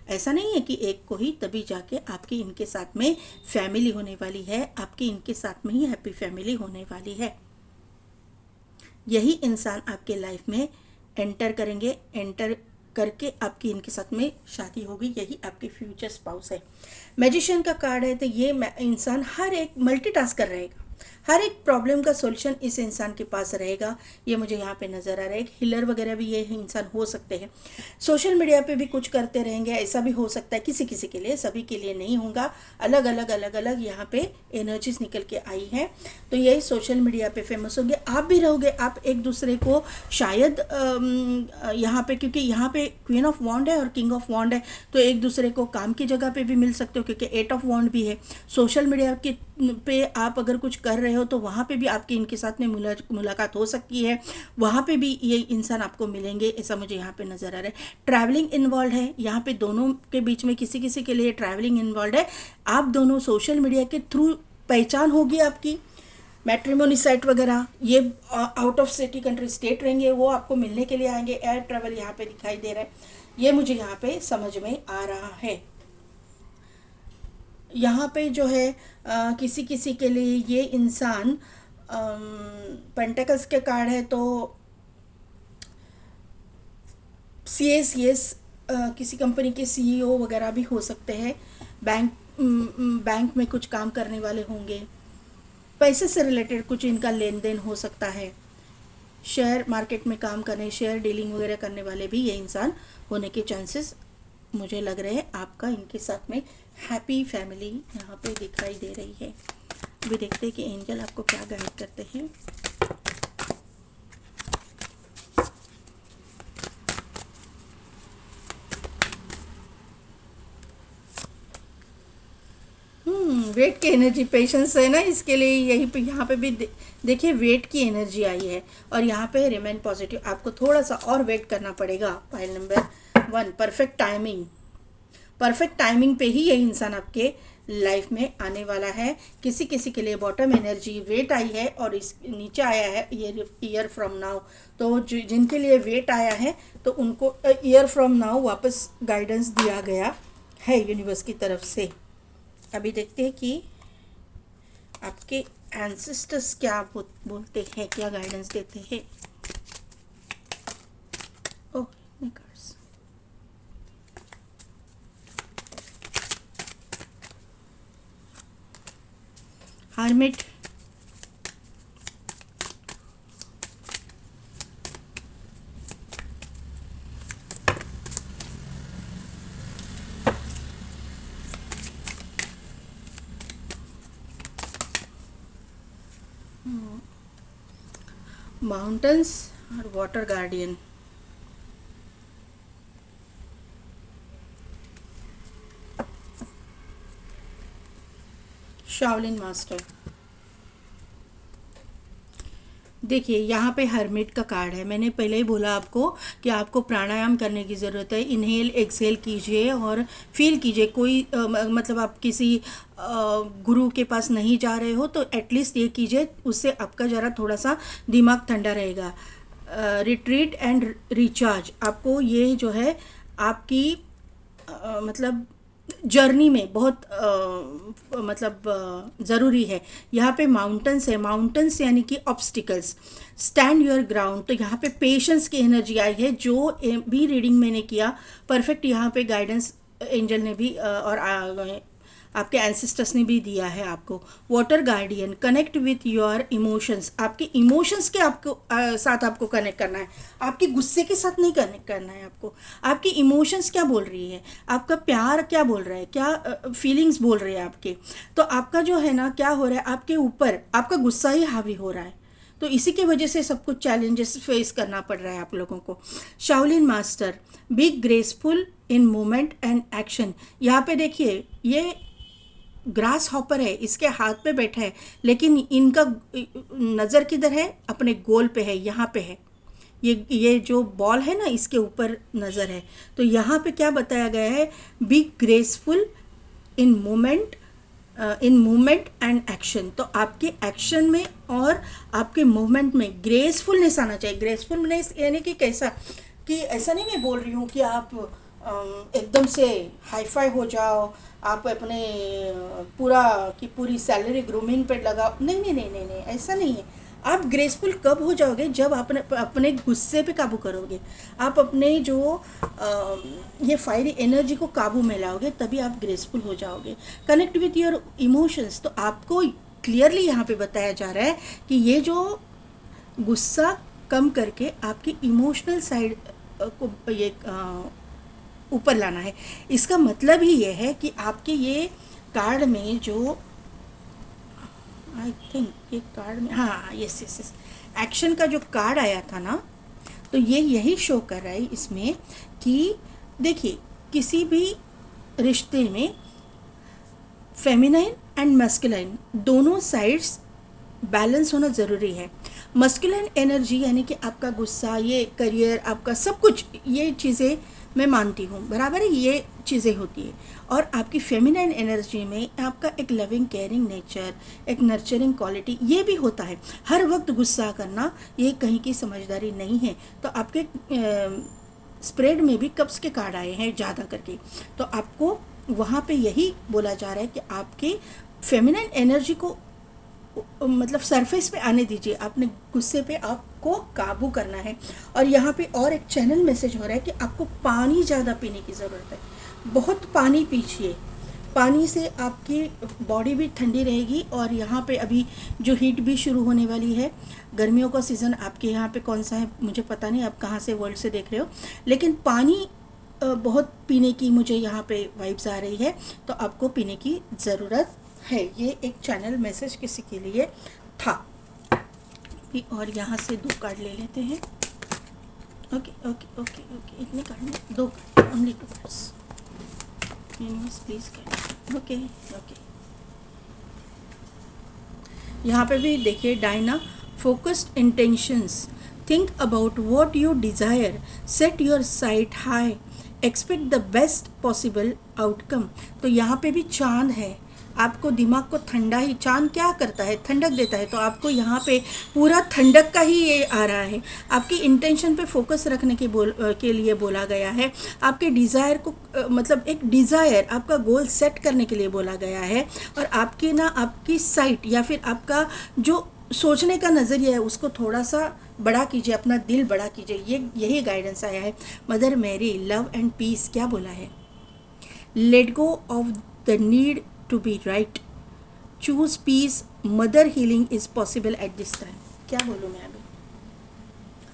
ऐसा नहीं है कि एक को ही, तभी जाके आपकी इनके साथ में फैमिली होने वाली है, आपकी इनके साथ में ही हैप्पी फैमिली होने वाली है। यही इंसान आपके लाइफ में एंटर करेंगे, एंटर करके आपकी इनके साथ में शादी होगी, यही आपकी फ्यूचर स्पाउस है। मैजिशियन का कार्ड है, तो ये इंसान हर एक मल्टीटास्कर रहेगा, हर एक प्रॉब्लम का सॉल्यूशन इस इंसान के पास रहेगा, ये मुझे यहाँ पे नज़र आ रहा है। एक हीलर वगैरह भी ये इंसान हो सकते हैं, सोशल मीडिया पे भी कुछ करते रहेंगे, ऐसा भी हो सकता है। किसी किसी के लिए, सभी के लिए नहीं होगा। अलग अलग यहाँ पे एनर्जीज निकल के आई है। तो यही सोशल मीडिया पे फेमस होंगे, आप भी रहोगे। आप एक दूसरे को शायद यहाँ पे, क्योंकि यहाँ पे क्वीन ऑफ वॉन्ड है और किंग ऑफ वॉन्ड है, तो एक दूसरे को काम की जगह पे भी मिल सकते हो, क्योंकि 8 ऑफ वॉन्ड भी है। सोशल मीडिया के पे आप अगर कुछ कर रहे हो तो वहाँ पे भी आपके इनके साथ में मुलाकात हो सकती है, वहाँ पे भी ये इंसान आपको मिलेंगे, ऐसा मुझे यहाँ पे नज़र आ रहा है। ट्रैवलिंग इन्वॉल्व है यहाँ पे, दोनों के बीच में किसी किसी के लिए ट्रैवलिंग इन्वॉल्व है। आप दोनों सोशल मीडिया के थ्रू पहचान होगी आपकी, मैट्रिमोनी साइट वगैरह, ये out of city country state रहेंगे, वो आपको मिलने के लिए आएंगे। एयर ट्रैवल यहाँ पे दिखाई दे रहा है, ये मुझे यहाँ पे समझ में आ रहा है। यहाँ पे जो है किसी किसी के लिए ये इंसान पेंटेकल्स के कार्ड है, तो सीएस किसी कंपनी के सीईओ वगैरह भी हो सकते हैं। बैंक में कुछ काम करने वाले होंगे, पैसे से रिलेटेड कुछ इनका लेन देन हो सकता है। शेयर मार्केट में काम करने, शेयर डीलिंग वगैरह करने वाले भी ये इंसान होने के चांसेस मुझे लग रहे हैं। आपका इनके साथ में हैप्पी फैमिली यहाँ पे दिखाई दे रही है। अभी देखते हैं कि एंजल आपको क्या गाइड करते हैं। वेट की एनर्जी, पेशेंस है ना, इसके लिए यही पे यहाँ पे भी देखिए वेट की एनर्जी आई है। और यहाँ पे रिमेन पॉजिटिव, आपको थोड़ा सा और वेट करना पड़ेगा। Pile number 1, perfect timing. Perfect timing पे ही ये इंसान आपके लाइफ में आने वाला है। किसी किसी के लिए बॉटम एनर्जी वेट आई है और इस नीचे आया है ईयर फ्रॉम नाउ। तो जिनके लिए वेट आया है तो उनको ईयर फ्रॉम नाउ वापस गाइडेंस दिया गया है यूनिवर्स की तरफ से। अभी देखते हैं कि आपके एंसेस्टर्स क्या बोलते हैं, क्या गाइडेंस देते हैं। ओह कार्ड्स, हर्मिट, माउंटेन्स और वाटर गार्डियन। Shaolin master. देखिए यहाँ पे हर्मिट का कार्ड है। मैंने पहले ही बोला आपको कि आपको प्राणायाम करने की ज़रूरत है। इनहेल एक्सहेल कीजिए और फील कीजिए। कोई मतलब आप किसी गुरु के पास नहीं जा रहे हो तो एटलीस्ट ये कीजिए, उससे आपका ज़रा थोड़ा सा दिमाग ठंडा रहेगा। रिट्रीट एंड रिचार्ज, आपको ये जो है आपकी मतलब जर्नी में बहुत मतलब ज़रूरी है। यहाँ पे माउंटेन्स है, माउंटेन्स यानी कि ऑब्स्टिकल्स। स्टैंड योर ग्राउंड, तो यहाँ पे पेशेंस की एनर्जी आई है। जो भी रीडिंग मैंने किया परफेक्ट, यहाँ पे गाइडेंस एंजल ने भी और आपके एंसेस्टर्स ने भी दिया है आपको। Water guardian, connect with your emotions, आपके इमोशंस के आपको साथ आपको कनेक्ट करना है। आपके गुस्से के साथ नहीं कनेक्ट करना है आपको। आपकी इमोशंस क्या बोल रही है, आपका प्यार क्या बोल रहा है, क्या फीलिंग्स बोल रही है आपके। तो आपका जो है ना क्या हो रहा है, आपके ऊपर आपका गुस्सा ही हावी हो रहा है। तो इसी की वजह से सब कुछ चैलेंजेस फेस करना पड़ रहा है आप लोगों को। Shaolin master, be graceful in movement and action. यहाँ पे देखिए ये ग्रास हॉपर है, इसके हाथ पे बैठा है, लेकिन इनका नज़र किधर है, अपने गोल पे है, यहाँ पे है। ये जो बॉल है ना इसके ऊपर नज़र है। तो यहाँ पे क्या बताया गया है, be graceful in movement and action. तो आपके एक्शन में और आपके मूवमेंट में ग्रेसफुलनेस आना चाहिए। ग्रेसफुलनेस यानी कि कैसा, कि ऐसा नहीं मैं बोल रही हूँ कि आप एकदम से हाईफाई हो जाओ, आप अपने पूरा की पूरी सैलरी ग्रूमिंग पे लगाओ। नहीं नहीं नहीं नहीं नहीं, ऐसा नहीं है। आप ग्रेसफुल कब हो जाओगे, जब आप अपने गुस्से पे काबू करोगे, आप अपने जो ये फायरी एनर्जी को काबू में लाओगे, तभी आप ग्रेसफुल हो जाओगे। कनेक्ट विथ योर इमोशंस, तो आपको क्लियरली यहाँ पे बताया जा रहा है कि ये जो गुस्सा कम करके आपकी इमोशनल साइड को ये ऊपर लाना है। इसका मतलब ही ये है कि आपके ये कार्ड में जो आई थिंक ये कार्ड में, हाँ यस यस यस, एक्शन का जो कार्ड आया था ना, तो ये यही शो कर रहा है इसमें कि देखिए किसी भी रिश्ते में फेमिनाइन एंड मस्कुलाइन दोनों साइड्स बैलेंस होना ज़रूरी है। मस्कुलाइन एनर्जी यानी कि आपका गुस्सा, ये करियर, आपका सब कुछ, ये चीज़ें मैं मानती हूँ बराबर है, ये चीज़ें होती है। और आपकी फेमिनाइन एनर्जी में आपका एक लविंग केयरिंग नेचर, एक नर्चरिंग क्वालिटी, ये भी होता है। हर वक्त गुस्सा करना ये कहीं की समझदारी नहीं है। तो आपके स्प्रेड में भी कब्ज़ के कार्ड आए हैं ज़्यादा करके, तो आपको वहाँ पे यही बोला जा रहा है कि आपके फेमिनाइन एनर्जी को मतलब सरफेस पे आने दीजिए। आपने गुस्से पे आपको काबू करना है। और यहाँ पे और एक चैनल मैसेज हो रहा है कि आपको पानी ज़्यादा पीने की ज़रूरत है। बहुत पानी पीजिए, पानी से आपकी बॉडी भी ठंडी रहेगी। और यहाँ पे अभी जो हीट भी शुरू होने वाली है, गर्मियों का सीज़न आपके यहाँ पे कौन सा है मुझे पता नहीं, आप कहाँ से वर्ल्ड से देख रहे हो, लेकिन पानी बहुत पीने की मुझे यहाँ पे वाइब्स आ रही है। तो आपको पीने की ज़रूरत है। ये एक चैनल मैसेज किसी के लिए था भी। और यहाँ से 2 कार्ड ले लेते हैं। ओके ओके ओके ओके, इतने कार्ड में 2 card, only 2 cards, please card. Okay okay, यहाँ पे भी देखिए Diana, focused intentions, think about what you desire, set your site high, expect the best possible outcome. तो यहाँ पे भी चांद है, आपको दिमाग को ठंडा ही, चांद क्या करता है, ठंडक देता है। तो आपको यहाँ पे पूरा ठंडक का ही ये आ रहा है। आपकी इंटेंशन पे फोकस रखने के लिए बोला गया है। आपके डिज़ायर को मतलब एक डिज़ायर, आपका गोल सेट करने के लिए बोला गया है। और आपकी ना आपकी साइट या फिर आपका जो सोचने का नज़रिया है उसको थोड़ा सा बड़ा कीजिए, अपना दिल बड़ा कीजिए। ये यही गाइडेंस आया है। Mother Mary, love and peace क्या बोला है, let go of the need to be right, choose peace, mother healing is possible at this time। क्या बोलूँ मैं अभी,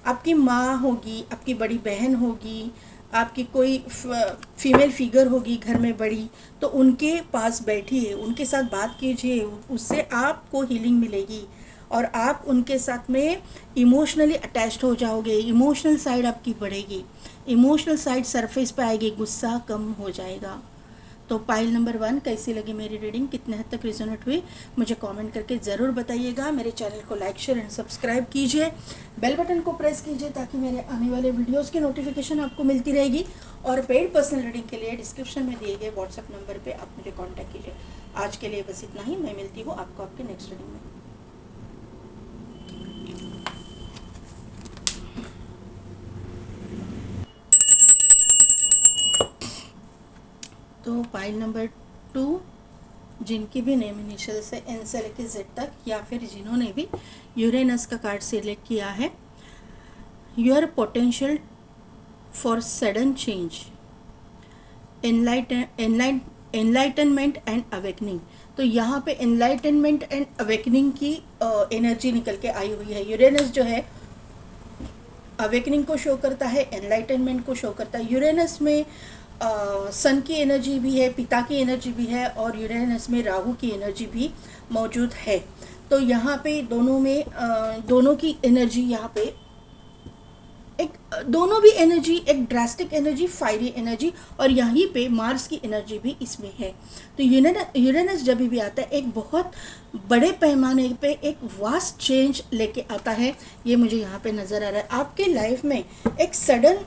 आपकी माँ होगी, आपकी बड़ी बहन होगी, आपकी कोई फीमेल फिगर होगी घर में बड़ी, तो उनके पास बैठिए, उनके साथ बात कीजिए, उससे आपको हीलिंग मिलेगी। और आप उनके साथ में इमोशनली अटैच्ड हो जाओगे, इमोशनल साइड आपकी बढ़ेगी, इमोशनल साइड सरफेस पे आएगी, गुस्सा कम हो जाएगा। तो पाइल नंबर 1 कैसी लगी मेरी रीडिंग, कितने हद तक रिजोनेट हुई, मुझे कमेंट करके ज़रूर बताइएगा। मेरे चैनल को लाइक शेयर एंड सब्सक्राइब कीजिए, बेल बटन को प्रेस कीजिए ताकि मेरे आने वाले वीडियोस की नोटिफिकेशन आपको मिलती रहेगी। और पेड पर्सनल रीडिंग के लिए डिस्क्रिप्शन में दिए गए व्हाट्सएप नंबर पर आप मुझे कॉन्टैक्ट कीजिए। आज के लिए बस इतना ही, मैं मिलती हूँ आपको आपके नेक्स्ट रीडिंग में। तो पाइल नंबर 2, जिनकी भी नेम इनिशियल से एन से लेकर जेड तक, या फिर जिन्होंने भी यूरेनस का कार्ड सिलेक्ट किया है, your potential for sudden change, enlightenment and awakening. तो यहाँ पे एनलाइटनमेंट एंड अवेकनिंग की एनर्जी निकल के आई हुई है। यूरेनस जो है अवेकनिंग को शो करता है, एनलाइटनमेंट को शो करता है। यूरेनस में सन की एनर्जी भी है, पिता की एनर्जी भी है, और यूरेनस में राहु की एनर्जी भी मौजूद है। तो यहाँ पे दोनों में दोनों की एनर्जी यहाँ पे दोनों भी एनर्जी, एक ड्रास्टिक एनर्जी, फायरी एनर्जी, और यहीं पे मार्स की एनर्जी भी इसमें है। तो यूरेनस जब भी आता है एक बहुत बड़े पैमाने पे एक वास्ट चेंज लेके आता है, ये मुझे यहाँ पे नज़र आ रहा है। आपके लाइफ में एक सडन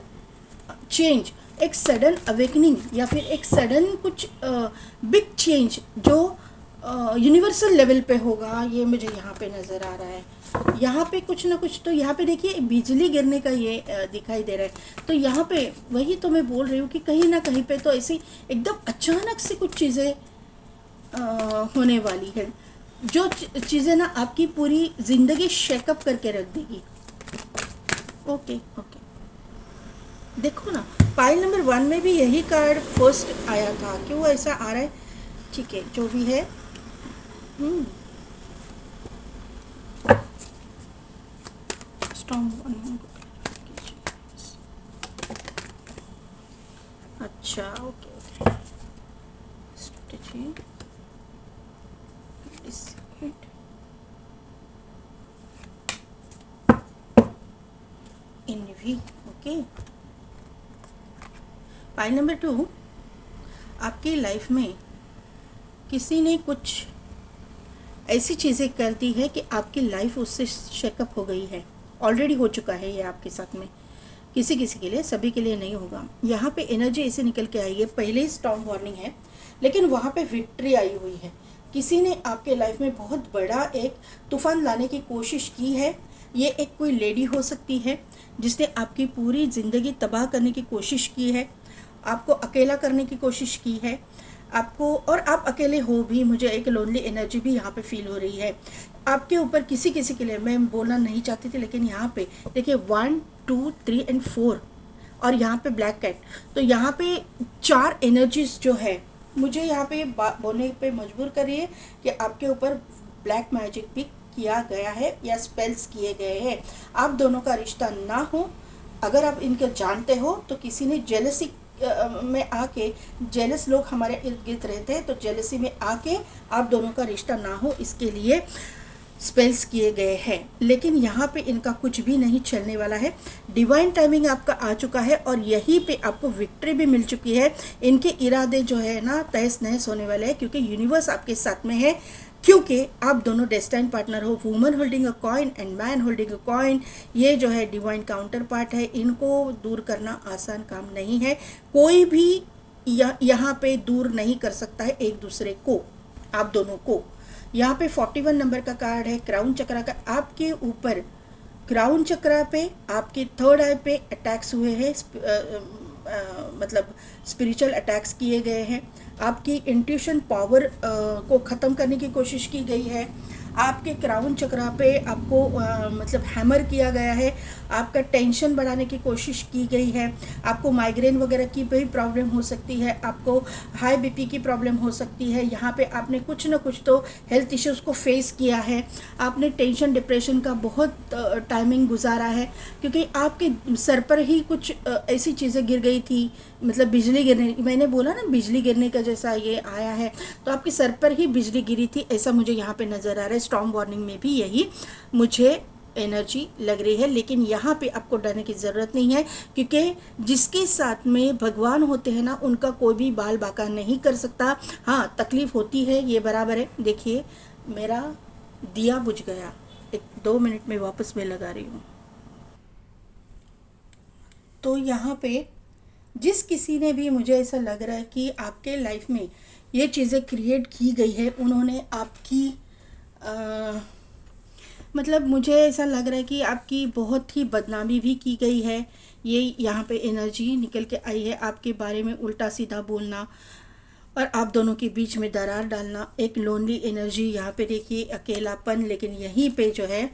चेंज, एक सडन अवेकनिंग, या फिर एक सडन कुछ बिग चेंज जो यूनिवर्सल लेवल पे होगा, ये मुझे यहाँ पे नज़र आ रहा है। यहाँ पे कुछ ना कुछ, तो यहाँ पे देखिए बिजली गिरने का ये दिखाई दे रहा है। तो यहाँ पे वही तो मैं बोल रही हूँ कि कहीं ना कहीं पे तो ऐसी एकदम अचानक से कुछ चीज़ें होने वाली है, जो चीज़ें ना आपकी पूरी ज़िंदगी शेकअप करके रख देगी। ओके, देखो ना, पाइल नंबर 1 में भी यही कार्ड फर्स्ट आया था, क्यों ऐसा आ रहा है? ठीक है, जो भी है। अच्छा, okay, strategy env. Okay, pile number 2, आपकी लाइफ में किसी ने कुछ ऐसी चीज़ें कर दी है कि आपकी लाइफ उससे शेकअप हो गई है। ऑलरेडी हो चुका है ये आपके साथ में, किसी किसी के लिए, सभी के लिए नहीं होगा। यहाँ पे एनर्जी ऐसे निकल के आई है, पहले ही स्टॉर्म वार्निंग है, लेकिन वहाँ पे विक्ट्री आई हुई है। किसी ने आपके लाइफ में बहुत बड़ा एक तूफान लाने की कोशिश की है। ये एक कोई लेडी हो सकती है जिसने आपकी पूरी ज़िंदगी तबाह करने की कोशिश की है, आपको अकेला करने की कोशिश की है आपको, और आप अकेले हो भी। मुझे एक लोनली एनर्जी भी यहाँ पे फील हो रही है आपके ऊपर। किसी किसी के लिए मैं बोलना नहीं चाहती थी, लेकिन यहाँ पे देखिए 1 2 3 और 4, और यहाँ पे ब्लैक कैट। तो यहाँ पे 4 एनर्जीज जो है मुझे यहाँ पे बोलने पे मजबूर करिए कि आपके ऊपर ब्लैक मैजिक भी किया गया है या स्पेल्स किए गए हैं। आप दोनों का रिश्ता ना हो, अगर आप इनको जानते हो तो किसी ने जेलसी में आके, जेलस लोग हमारे इर्द गिर्द रहते हैं, तो जेलसी में आके आप दोनों का रिश्ता ना हो, इसके लिए स्पेल्स किए गए हैं। लेकिन यहाँ पे इनका कुछ भी नहीं चलने वाला है। डिवाइन टाइमिंग आपका आ चुका है, और यहीं पे आपको विक्ट्री भी मिल चुकी है। इनके इरादे जो है ना तहस नहस होने वाले हैं, क्योंकि यूनिवर्स आपके साथ में है, क्योंकि आप दोनों डेस्टाइन पार्टनर हो। Woman holding a coin and man holding a coin, ये जो है डिवाइन काउंटर पार्ट है। इनको दूर करना आसान काम नहीं है, कोई भी यहाँ पे दूर नहीं कर सकता है एक दूसरे को, आप दोनों को। यहाँ पे 41 नंबर का कार्ड है, क्राउन चक्रा का। आपके ऊपर क्राउन चक्रा पे, आपके थर्ड आई पे अटैक्स हुए हैं, मतलब स्पिरिचुअल अटैक्स किए गए हैं। आपकी इंट्यूशन पावर को ख़त्म करने की कोशिश की गई है। आपके क्राउन चक्रा पे आपको मतलब हैमर किया गया है, आपका टेंशन बढ़ाने की कोशिश की गई है। आपको माइग्रेन वगैरह की भी प्रॉब्लम हो सकती है, आपको हाई बीपी की प्रॉब्लम हो सकती है। यहाँ पे आपने कुछ ना कुछ तो हेल्थ इश्यूज़ को फेस किया है। आपने टेंशन डिप्रेशन का बहुत टाइमिंग गुजारा है, क्योंकि आपके सर पर ही कुछ ऐसी चीज़ें गिर गई थी, मतलब बिजली गिरने, मैंने बोला ना बिजली गिरने का जैसा ये आया है, तो आपके सर पर ही बिजली गिरी थी, ऐसा मुझे यहाँ पे नज़र आ रहा है। स्टॉर्म वार्निंग में भी यही मुझे एनर्जी लग रही है, लेकिन यहाँ पे आपको डरने की ज़रूरत नहीं है, क्योंकि जिसके साथ में भगवान होते हैं ना, उनका कोई भी बाल बाका नहीं कर सकता। हाँ, तकलीफ़ होती है, ये बराबर है। देखिए, मेरा दिया बुझ गया, 1-2 मिनट में वापस मैं लगा रही हूँ। तो यहाँ पे जिस किसी ने भी, मुझे ऐसा लग रहा है कि आपके लाइफ में ये चीज़ें क्रिएट की गई है, उन्होंने आपकी मतलब मुझे ऐसा लग रहा है कि आपकी बहुत ही बदनामी भी की गई है। ये यहाँ पे एनर्जी निकल के आई है, आपके बारे में उल्टा सीधा बोलना और आप दोनों के बीच में दरार डालना, एक लोनली एनर्जी यहाँ पे देखिए, अकेलापन। लेकिन यहीं पे जो है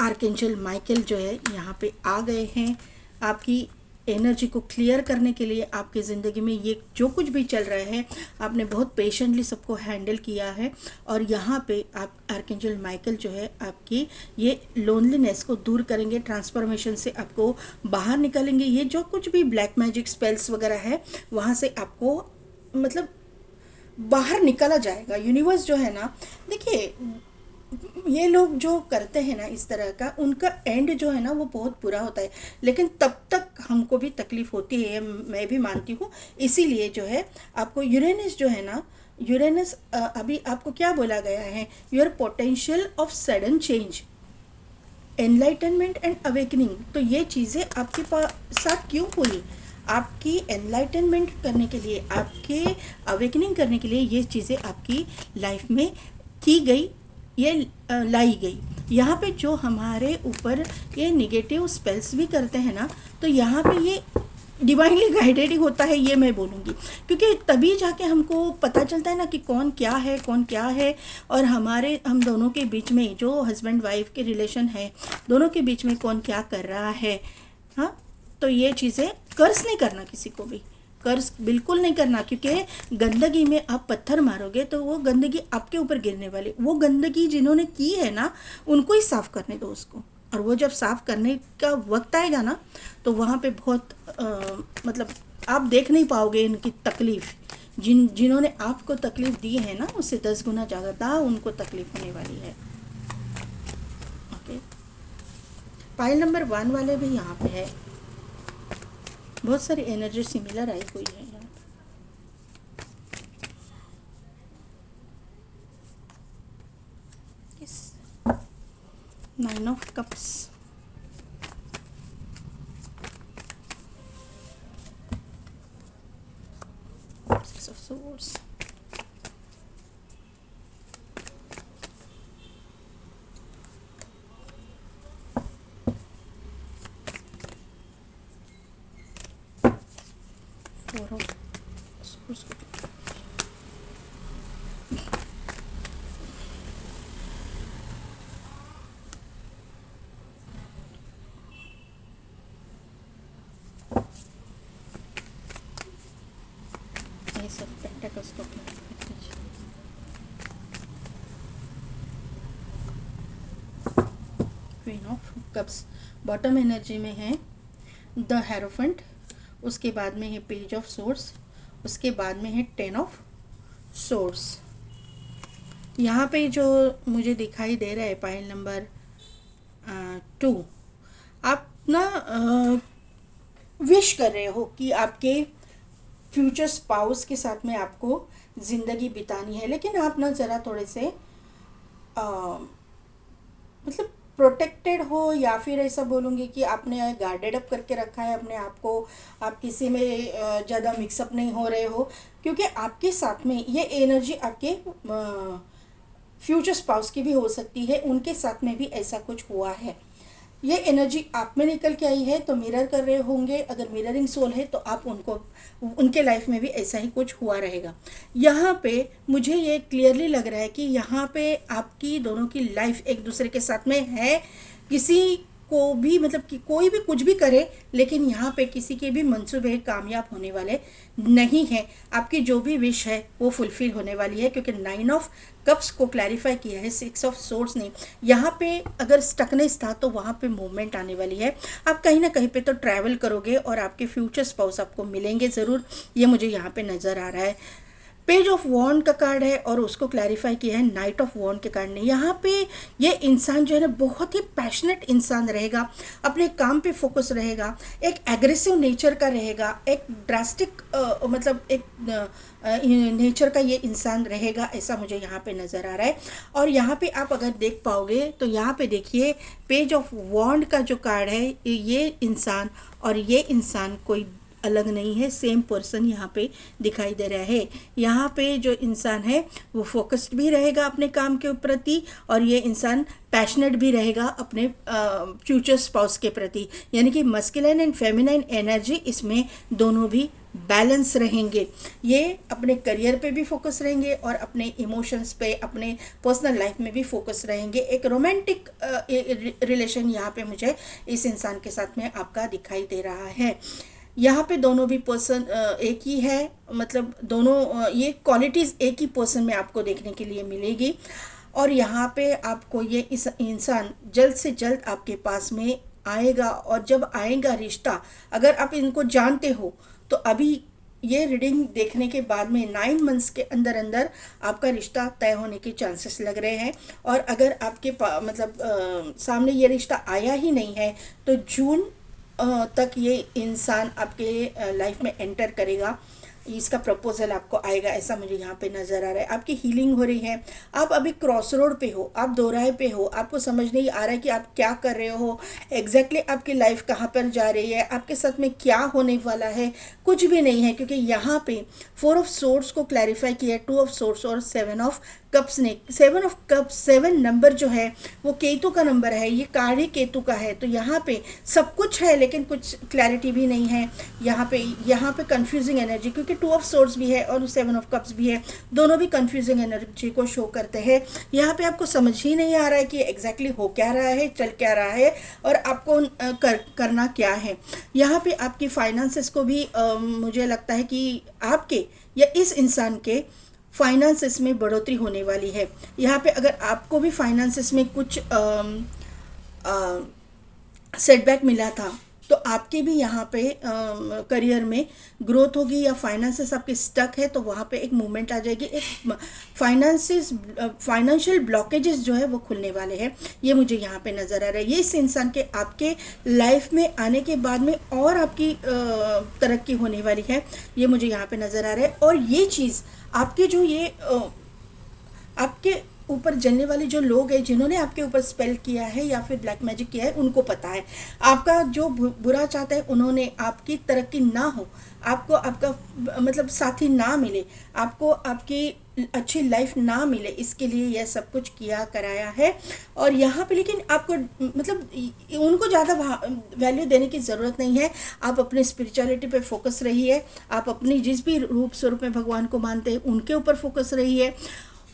आर्कएंजल माइकल जो है यहाँ पे आ गए हैं आपकी एनर्जी को क्लियर करने के लिए। आपकी ज़िंदगी में ये जो कुछ भी चल रहा है, आपने बहुत पेशेंटली सबको हैंडल किया है, और यहाँ पे आप आर्कएंजल माइकल जो है आपकी ये लोनलीनेस को दूर करेंगे, ट्रांसफॉर्मेशन से आपको बाहर निकालेंगे। ये जो कुछ भी ब्लैक मैजिक स्पेल्स वगैरह है, वहाँ से आपको मतलब बाहर निकाला जाएगा। यूनिवर्स जो है ना, देखिए, ये लोग जो करते हैं ना इस तरह का, उनका एंड जो है ना वो बहुत बुरा होता है, लेकिन तब तक हमको भी तकलीफ़ होती है, मैं भी मानती हूँ। इसीलिए जो है आपको यूरेनस जो है ना, यूरेनस अभी आपको क्या बोला गया है, your potential of sudden change, enlightenment and awakening. तो ये चीज़ें आपके साथ क्यों हुई? आपकी एनलाइटनमेंट करने के लिए, आपके अवेकनिंग करने के लिए ये चीज़ें आपकी लाइफ में की गई, ये लाई गई। यहाँ पे जो हमारे ऊपर ये निगेटिव स्पेल्स भी करते हैं ना, तो यहाँ पे ये डिवाइनली गाइडेड ही होता है, ये मैं बोलूँगी, क्योंकि तभी जाके हमको पता चलता है ना कि कौन क्या है, कौन क्या है। और हम दोनों के बीच में जो हस्बैंड वाइफ के रिलेशन है, दोनों के बीच में कौन क्या कर रहा है। हाँ, तो ये चीज़ें कर्ज नहीं करना, किसी को भी कर्ज बिल्कुल नहीं करना, क्योंकि गंदगी में आप पत्थर मारोगे तो वो गंदगी आपके ऊपर गिरने वाली। वो गंदगी जिन्होंने की है ना, उनको ही साफ़ करने दो उसको। और वो जब साफ़ करने का वक्त आएगा ना, तो वहाँ पे बहुत मतलब आप देख नहीं पाओगे इनकी तकलीफ़। जिन्होंने आपको तकलीफ़ दी है ना, उससे 10 गुना ज़्यादा उनको तकलीफ़ होने वाली है। ओके, पाइल नंबर 1 वाले भी यहाँ पे है, बहुत सारी एनर्जी सिमिलर आई हुई है यहाँ। Yes, 9 of cups, six of swords, four of swords, ace of pentacles को queen of cups. Bottom energy में है द हेरोफेंट, उसके बाद में है पेज ऑफ सोर्ड्स, उसके बाद में है 10 ऑफ सोर्ड्स। यहाँ पे जो मुझे दिखाई दे रहा है पाइल नंबर 2, आप ना विश कर रहे हो कि आपके फ्यूचर स्पाउस के साथ में आपको ज़िंदगी बितानी है, लेकिन आप ना ज़रा थोड़े से मतलब प्रोटेक्टेड हो, या फिर ऐसा बोलूँगी कि आपने गार्डेड अप करके रखा है अपने आप को, आप किसी में ज़्यादा मिक्सअप नहीं हो रहे हो, क्योंकि आपके साथ में ये एनर्जी आपके फ्यूचर स्पाउस की भी हो सकती है, उनके साथ में भी ऐसा कुछ हुआ है। ये एनर्जी आप में निकल के आई है, तो मिरर कर रहे होंगे। अगर मिररिंग सोल है तो आप उनके लाइफ में भी ऐसा ही कुछ हुआ रहेगा। यहाँ पे मुझे ये क्लियरली लग रहा है कि यहाँ पे आपकी दोनों की लाइफ एक दूसरे के साथ में है। किसी को भी मतलब कि कोई भी कुछ भी करे, लेकिन यहाँ पे किसी के भी मंसूबे कामयाब होने वाले नहीं हैं। आपकी जो भी विश है वो फुलफिल होने वाली है, क्योंकि 9 ऑफ कप्स को क्लैरिफाई किया है, 6 ऑफ सोर्ड्स ने। यहाँ पे अगर स्टकनेस था तो वहाँ पे मूवमेंट आने वाली है। आप कहीं ना कहीं पे तो ट्रैवल करोगे और आपके फ्यूचर स्पाउस आपको मिलेंगे ज़रूर, ये मुझे यहाँ पे नज़र आ रहा है। पेज ऑफ वॉन्ड का कार्ड है और उसको क्लैरिफाई किया है नाइट ऑफ वॉन्ड के कार्ड ने। यहाँ पे ये इंसान जो है ना बहुत ही पैशनेट इंसान रहेगा, अपने काम पे फोकस रहेगा, एक एग्रेसिव नेचर का रहेगा, एक ड्रास्टिक मतलब एक नेचर का ये इंसान रहेगा, ऐसा मुझे यहाँ पे नज़र आ रहा है। और यहाँ पे आप अगर देख पाओगे तो यहाँ पे देखिए पेज ऑफ वॉन्ड का जो कार्ड है, ये इंसान और ये इंसान कोई अलग नहीं है, सेम पर्सन यहाँ पे दिखाई दे रहा है। यहाँ पे जो इंसान है वो फोकस्ड भी रहेगा अपने काम के प्रति और ये इंसान पैशनेट भी रहेगा अपने फ्यूचर स्पाउस के प्रति, यानी कि मस्कुलिन एंड फेमिनाइन एनर्जी इसमें दोनों भी बैलेंस रहेंगे। ये अपने करियर पे भी फोकस रहेंगे और अपने इमोशंस पे, अपने पर्सनल लाइफ में भी फोकस रहेंगे। एक रोमांटिक रिलेशन यहाँ पे मुझे इस इंसान के साथ में आपका दिखाई दे रहा है। यहाँ पे दोनों भी पर्सन एक ही है, मतलब दोनों ये क्वालिटीज़ एक ही पर्सन में आपको देखने के लिए मिलेगी। और यहाँ पे आपको ये इस इंसान जल्द से जल्द आपके पास में आएगा और जब आएगा रिश्ता, अगर आप इनको जानते हो तो अभी ये रीडिंग देखने के बाद में 9 मंथ्स के अंदर अंदर आपका रिश्ता तय होने के चांसेस लग रहे हैं। और अगर आपके मतलब सामने ये रिश्ता आया ही नहीं है तो जून तक ये इंसान आपके लाइफ में एंटर करेगा, इसका प्रपोजल आपको आएगा, ऐसा मुझे यहाँ पे नज़र आ रहा है। आपकी हीलिंग हो रही है, आप अभी क्रॉस रोड पे हो, आप दोराहे पे हो, आपको समझ नहीं आ रहा है कि आप क्या कर रहे हो, एग्जैक्टली आपकी लाइफ कहाँ पर जा रही है, आपके साथ में क्या होने वाला है, कुछ भी नहीं है। क्योंकि यहाँ पे 4 ऑफ सोर्ड्स को क्लैरिफाई किया है, 2 ऑफ सोर्ड्स और 7 ऑफ कप्स ने। 7 ऑफ कप्स, 7 नंबर जो है वो केतु का नंबर है, ये कार्ड ही केतु का है। तो यहाँ पे सब कुछ है लेकिन कुछ क्लैरिटी भी नहीं है। यहाँ पे कंफ्यूजिंग एनर्जी, क्योंकि 2 ऑफ सोर्ड्स भी है और 7 ऑफ कप्स भी है, दोनों भी कंफ्यूजिंग एनर्जी को शो करते हैं। यहाँ पे आपको समझ ही नहीं आ रहा है कि एग्जैक्टली हो क्या रहा है, चल क्या रहा है और आपको करना क्या है। यहाँ पे आपकी फाइनेंसेस को भी मुझे लगता है कि आपके या इस इंसान के फाइनेंसेस में बढ़ोतरी होने वाली है। यहाँ पे अगर आपको भी फाइनेंसेस में कुछ सेटबैक मिला था तो आपके भी यहाँ पे करियर में ग्रोथ होगी, या फाइनेंसेस आपके स्टक है तो वहाँ पे एक मूवमेंट आ जाएगी। एक फाइनेंशियल ब्लॉकेजेस जो है वो खुलने वाले हैं, ये मुझे यहाँ पे नज़र आ रहा है। ये इस इंसान के आपके लाइफ में आने के बाद में और आपकी तरक्की होने वाली है, ये मुझे यहाँ पे नज़र आ रहा है। और ये चीज़ आपके जो ये आपके ऊपर जलने वाले जो लोग हैं जिन्होंने आपके ऊपर स्पेल किया है या फिर ब्लैक मैजिक किया है, उनको पता है। आपका जो बुरा चाहता है, उन्होंने आपकी तरक्की ना हो, आपको आपका मतलब साथी ना मिले, आपको आपकी अच्छी लाइफ ना मिले, इसके लिए यह सब कुछ किया कराया है। और यहाँ पे लेकिन आपको मतलब उनको ज़्यादा वैल्यू देने की ज़रूरत नहीं है। आप अपने स्पिरिचुअलिटी पे फोकस रहिए, आप अपनी जिस भी रूप स्वरूप में भगवान को मानते हैं उनके ऊपर फोकस रहिए,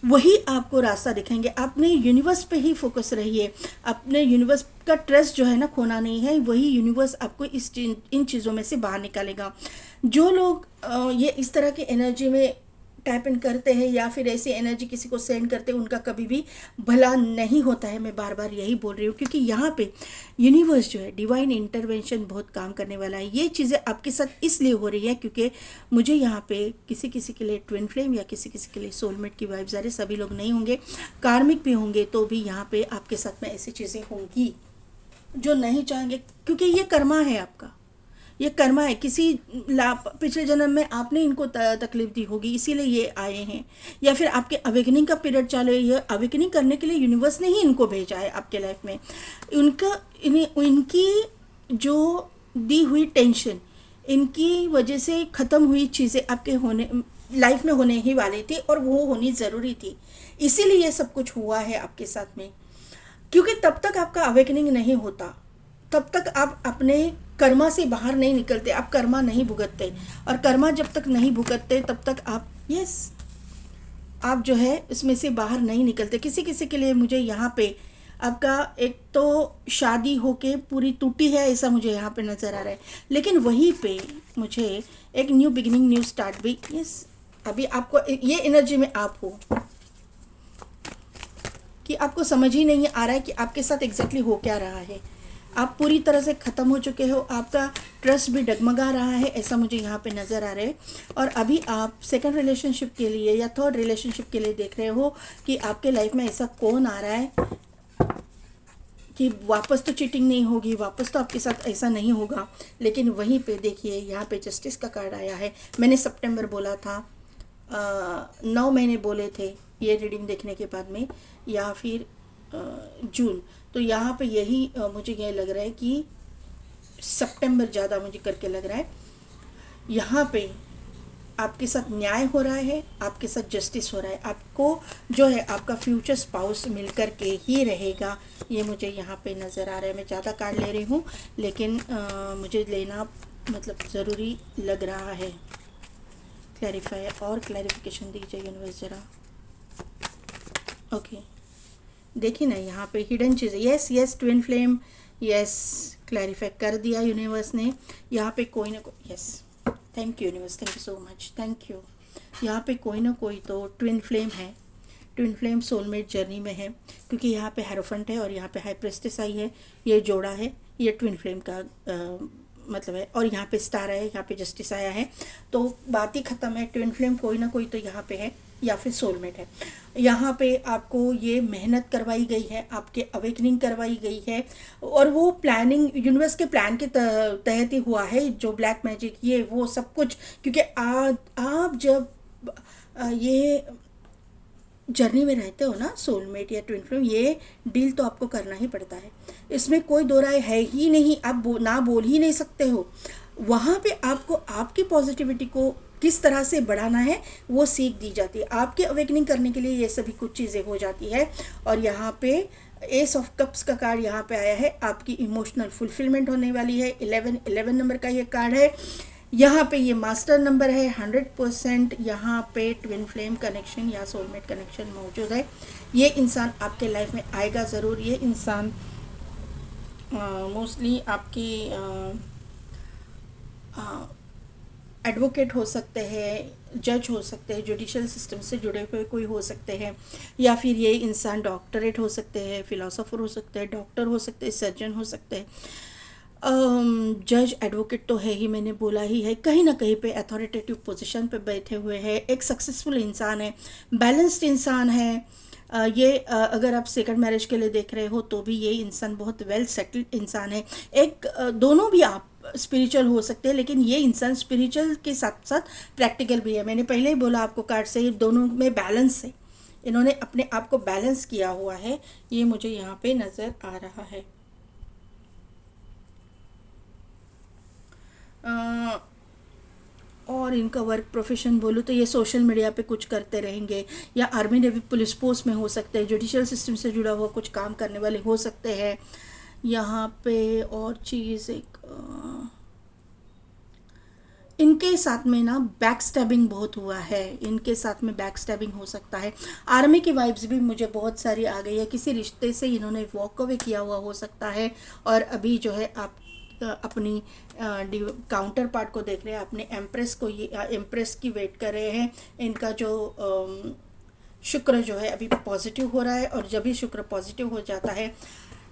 वही आपको रास्ता दिखाएंगे। अपने यूनिवर्स पे ही फोकस रहिए, अपने यूनिवर्स का ट्रस्ट जो है ना खोना नहीं है, वही यूनिवर्स आपको इन चीज़ों में से बाहर निकालेगा। जो लोग ये इस तरह की एनर्जी में टैप इन करते हैं या फिर ऐसी एनर्जी किसी को सेंड करते हैं, उनका कभी भी भला नहीं होता है। मैं बार बार यही बोल रही हूँ, क्योंकि यहाँ पे यूनिवर्स जो है डिवाइन इंटरवेंशन बहुत काम करने वाला है। ये चीज़ें आपके साथ इसलिए हो रही है क्योंकि मुझे यहाँ पे किसी किसी के लिए ट्विन फ्लेम या किसी किसी के लिए सोलमेट की वाइब्स आ रही। सभी लोग नहीं होंगे, कार्मिक भी होंगे, तो भी यहाँ पे आपके साथ में ऐसी चीज़ें होंगी जो नहीं चाहेंगे, क्योंकि ये कर्मा है आपका, ये कर्मा है। किसी पिछले जन्म में आपने इनको तकलीफ दी होगी, इसीलिए ये आए हैं। या फिर आपके अवेकनिंग का पीरियड चालू है, ये अवेकनिंग करने के लिए यूनिवर्स ने ही इनको भेजा है आपके लाइफ में। इनकी जो दी हुई टेंशन, इनकी वजह से ख़त्म हुई चीज़ें आपके होने लाइफ में होने ही वाली थी और वो होनी ज़रूरी थी, इसीलिए ये सब कुछ हुआ है आपके साथ में। क्योंकि तब तक आपका अवेकनिंग नहीं होता, तब तक आप अपने कर्मा से बाहर नहीं निकलते, आप कर्मा नहीं भुगतते। और कर्मा जब तक नहीं भुगतते तब तक आप जो है इसमें से बाहर नहीं निकलते। किसी किसी के लिए मुझे यहाँ पे आपका एक तो शादी होके पूरी टूटी है, ऐसा मुझे यहाँ पे नज़र आ रहा है, लेकिन वहीं पे मुझे एक न्यू बिगिनिंग, न्यू स्टार्ट भी। अभी आपको ये एनर्जी में आप हो कि आपको समझ ही नहीं आ रहा है कि आपके साथ एग्जैक्टली हो क्या रहा है। आप पूरी तरह से ख़त्म हो चुके हो, आपका ट्रस्ट भी डगमगा रहा है, ऐसा मुझे यहाँ पे नज़र आ रहा है। और अभी आप सेकंड रिलेशनशिप के लिए या थर्ड रिलेशनशिप के लिए देख रहे हो कि आपके लाइफ में ऐसा कौन आ रहा है कि वापस तो चीटिंग नहीं होगी, वापस तो आपके साथ ऐसा नहीं होगा। लेकिन वहीं पे देखिए यहाँ पे जस्टिस का कार्ड आया है। मैंने सितंबर बोला था, 9 महीने बोले थे ये रीडिंग देखने के बाद में, या फिर जून। तो यहाँ पे यही मुझे ये लग रहा है कि सितंबर ज़्यादा मुझे करके लग रहा है। यहाँ पे आपके साथ न्याय हो रहा है, आपके साथ जस्टिस हो रहा है। आपको जो है आपका फ्यूचर स्पाउस मिल कर के ही रहेगा, ये मुझे यहाँ पे नज़र आ रहा है। मैं ज़्यादा कार्ड ले रही हूँ, लेकिन मुझे लेना मतलब ज़रूरी लग रहा है। क्लैरिफाई और क्लैरिफिकेशन दीजिए यूनिवर्स ज़रा। ओके, देखिए ना यहाँ पे हिडन चीज़ें, yes yes twin flame, yes clarify कर दिया यूनिवर्स ने। यहाँ पे कोई ना कोई, yes thank you universe, thank you so much, thank you. यहाँ पे कोई ना कोई तो ट्विन फ्लेम है, ट्विन फ्लेम सोलमेट जर्नी में है, क्योंकि यहाँ पे हेरोफेंट है और यहाँ पे हाई प्रेस्टिस आई है, ये जोड़ा है, ये ट्विन फ्लेम का मतलब है। और यहाँ पे स्टार है, यहाँ पे जस्टिस आया है, तो बात ही ख़त्म है। ट्विन फ्लेम कोई ना कोई तो यहाँ पे है, या फिर सोलमेट है। यहाँ पे आपको ये मेहनत करवाई गई है, आपके अवेकनिंग करवाई गई है, और वो प्लानिंग यूनिवर्स के प्लान के तहत ही हुआ है। जो ब्लैक मैजिक ये वो सब कुछ, क्योंकि आप जब ये जर्नी में रहते हो ना, सोलमेट या ट्विन फ्लेम, ये डील तो आपको करना ही पड़ता है, इसमें कोई दो राय है ही नहीं। आप ना बोल ही नहीं सकते हो। वहाँ पे आपको आपकी पॉजिटिविटी को किस तरह से बढ़ाना है वो सीख दी जाती है। आपके अवेकनिंग करने के लिए ये सभी कुछ चीज़ें हो जाती है। और यहाँ पे एस ऑफ कप्स का कार्ड यहाँ पे आया है, आपकी इमोशनल फुलफिलमेंट होने वाली है। 11 नंबर का ये कार्ड है। यहाँ पे ये मास्टर नंबर है 100%। यहाँ पे ट्विन फ्लेम कनेक्शन या सोलमेट कनेक्शन मौजूद है। ये इंसान आपके लाइफ में आएगा ज़रूर। ये इंसान मोस्टली आपकी एडवोकेट हो सकते हैं, जज हो सकते हैं, जुडिशल सिस्टम से जुड़े हुए कोई हो सकते हैं, या फिर ये इंसान डॉक्टरेट हो सकते हैं, फिलोसोफर हो सकते हैं, डॉक्टर हो सकते हैं, सर्जन हो सकते हैं। जज एडवोकेट तो है ही, मैंने बोला ही है, कहीं ना कहीं पे अथॉरिटेटिव पोजीशन पे बैठे हुए हैं। एक सक्सेसफुल इंसान है, बैलेंस्ड इंसान है। ये अगर आप सेकंड मैरिज के लिए देख रहे हो तो भी ये इंसान बहुत वेल सेटल्ड इंसान है। एक दोनों भी आप स्पिरिचुअल हो सकते हैं, लेकिन ये इंसान स्पिरिचुअल के साथ साथ प्रैक्टिकल भी है। मैंने पहले ही बोला आपको कार्ड से, दोनों में बैलेंस है। इन्होंने अपने आप को बैलेंस किया हुआ है, ये मुझे यहाँ पे नज़र आ रहा है। और इनका वर्क प्रोफेशन बोलूँ तो ये सोशल मीडिया पे कुछ करते रहेंगे, या आर्मी नेवी पुलिस फोर्स में हो सकते हैं, जुडिशियल सिस्टम से जुड़ा हुआ कुछ काम करने वाले हो सकते हैं। यहाँ पे और चीज़ एक इनके साथ में ना बैक स्टैबिंग बहुत हुआ है, इनके साथ में बैक स्टैबिंग हो सकता है। आर्मी की वाइब्स भी मुझे बहुत सारी आ गई है। किसी रिश्ते से इन्होंने वॉक अवे किया हुआ हो सकता है, और अभी जो है आप अपनी काउंटर पार्ट को देख रहे हैं, अपने एम्प्रेस को, ये एम्प्रेस की वेट कर रहे हैं। इनका जो शुक्र जो है अभी पॉजिटिव हो रहा है, और जब भी शुक्र पॉजिटिव हो जाता है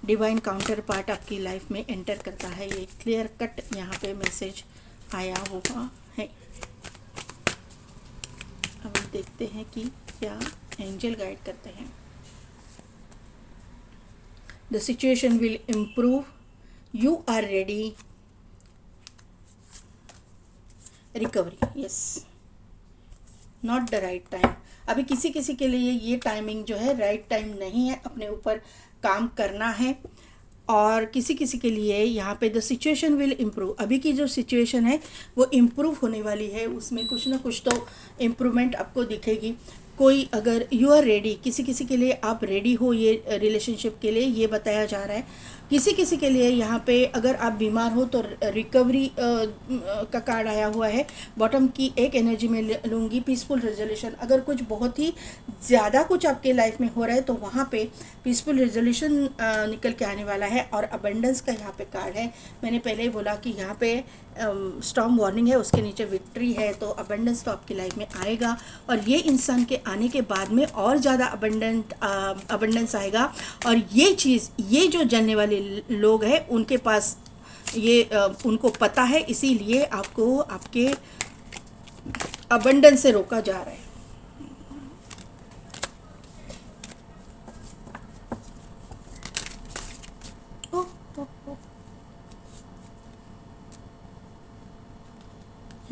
डिवाइन काउंटर पार्ट आपकी लाइफ में एंटर करता है। ये क्लियर कट यहाँ पे मैसेज आया हुआ है। अब देखते हैं कि क्या एंजल गाइड करते हैं। The situation will improve, you are ready, recovery, yes, not the right time. अभी किसी किसी के लिए ये टाइमिंग जो है राइट टाइम नहीं है, अपने ऊपर काम करना है। और किसी किसी के लिए यहाँ पे द सिचुएशन विल इम्प्रूव, अभी की जो सिचुएशन है वो इम्प्रूव होने वाली है, उसमें कुछ ना कुछ तो इम्प्रूवमेंट आपको दिखेगी। कोई अगर यू आर रेडी, किसी किसी के लिए आप रेडी हो ये रिलेशनशिप के लिए, ये बताया जा रहा है। किसी किसी के लिए यहाँ पे अगर आप बीमार हो तो रिकवरी का कार्ड आया हुआ है। बॉटम की एक एनर्जी में लूँगी, पीसफुल रेजोल्यूशन। अगर कुछ बहुत ही ज़्यादा कुछ आपके लाइफ में हो रहा है तो वहाँ पे पीसफुल रेजोल्यूशन निकल के आने वाला है। और अबंडेंस का यहाँ पे कार्ड है। मैंने पहले ही बोला कि यहाँ पे स्टॉर्म वार्निंग है, उसके नीचे विक्ट्री है, तो अबंडेंस तो आपकी लाइफ में आएगा। और ये इंसान के आने के बाद में और ज़्यादा अबंडेंस आएगा। और ये चीज़, ये जो जानने वाली लोग हैं उनके पास ये उनको पता है, इसीलिए आपको आपके अबंडेंस से रोका जा रहा है।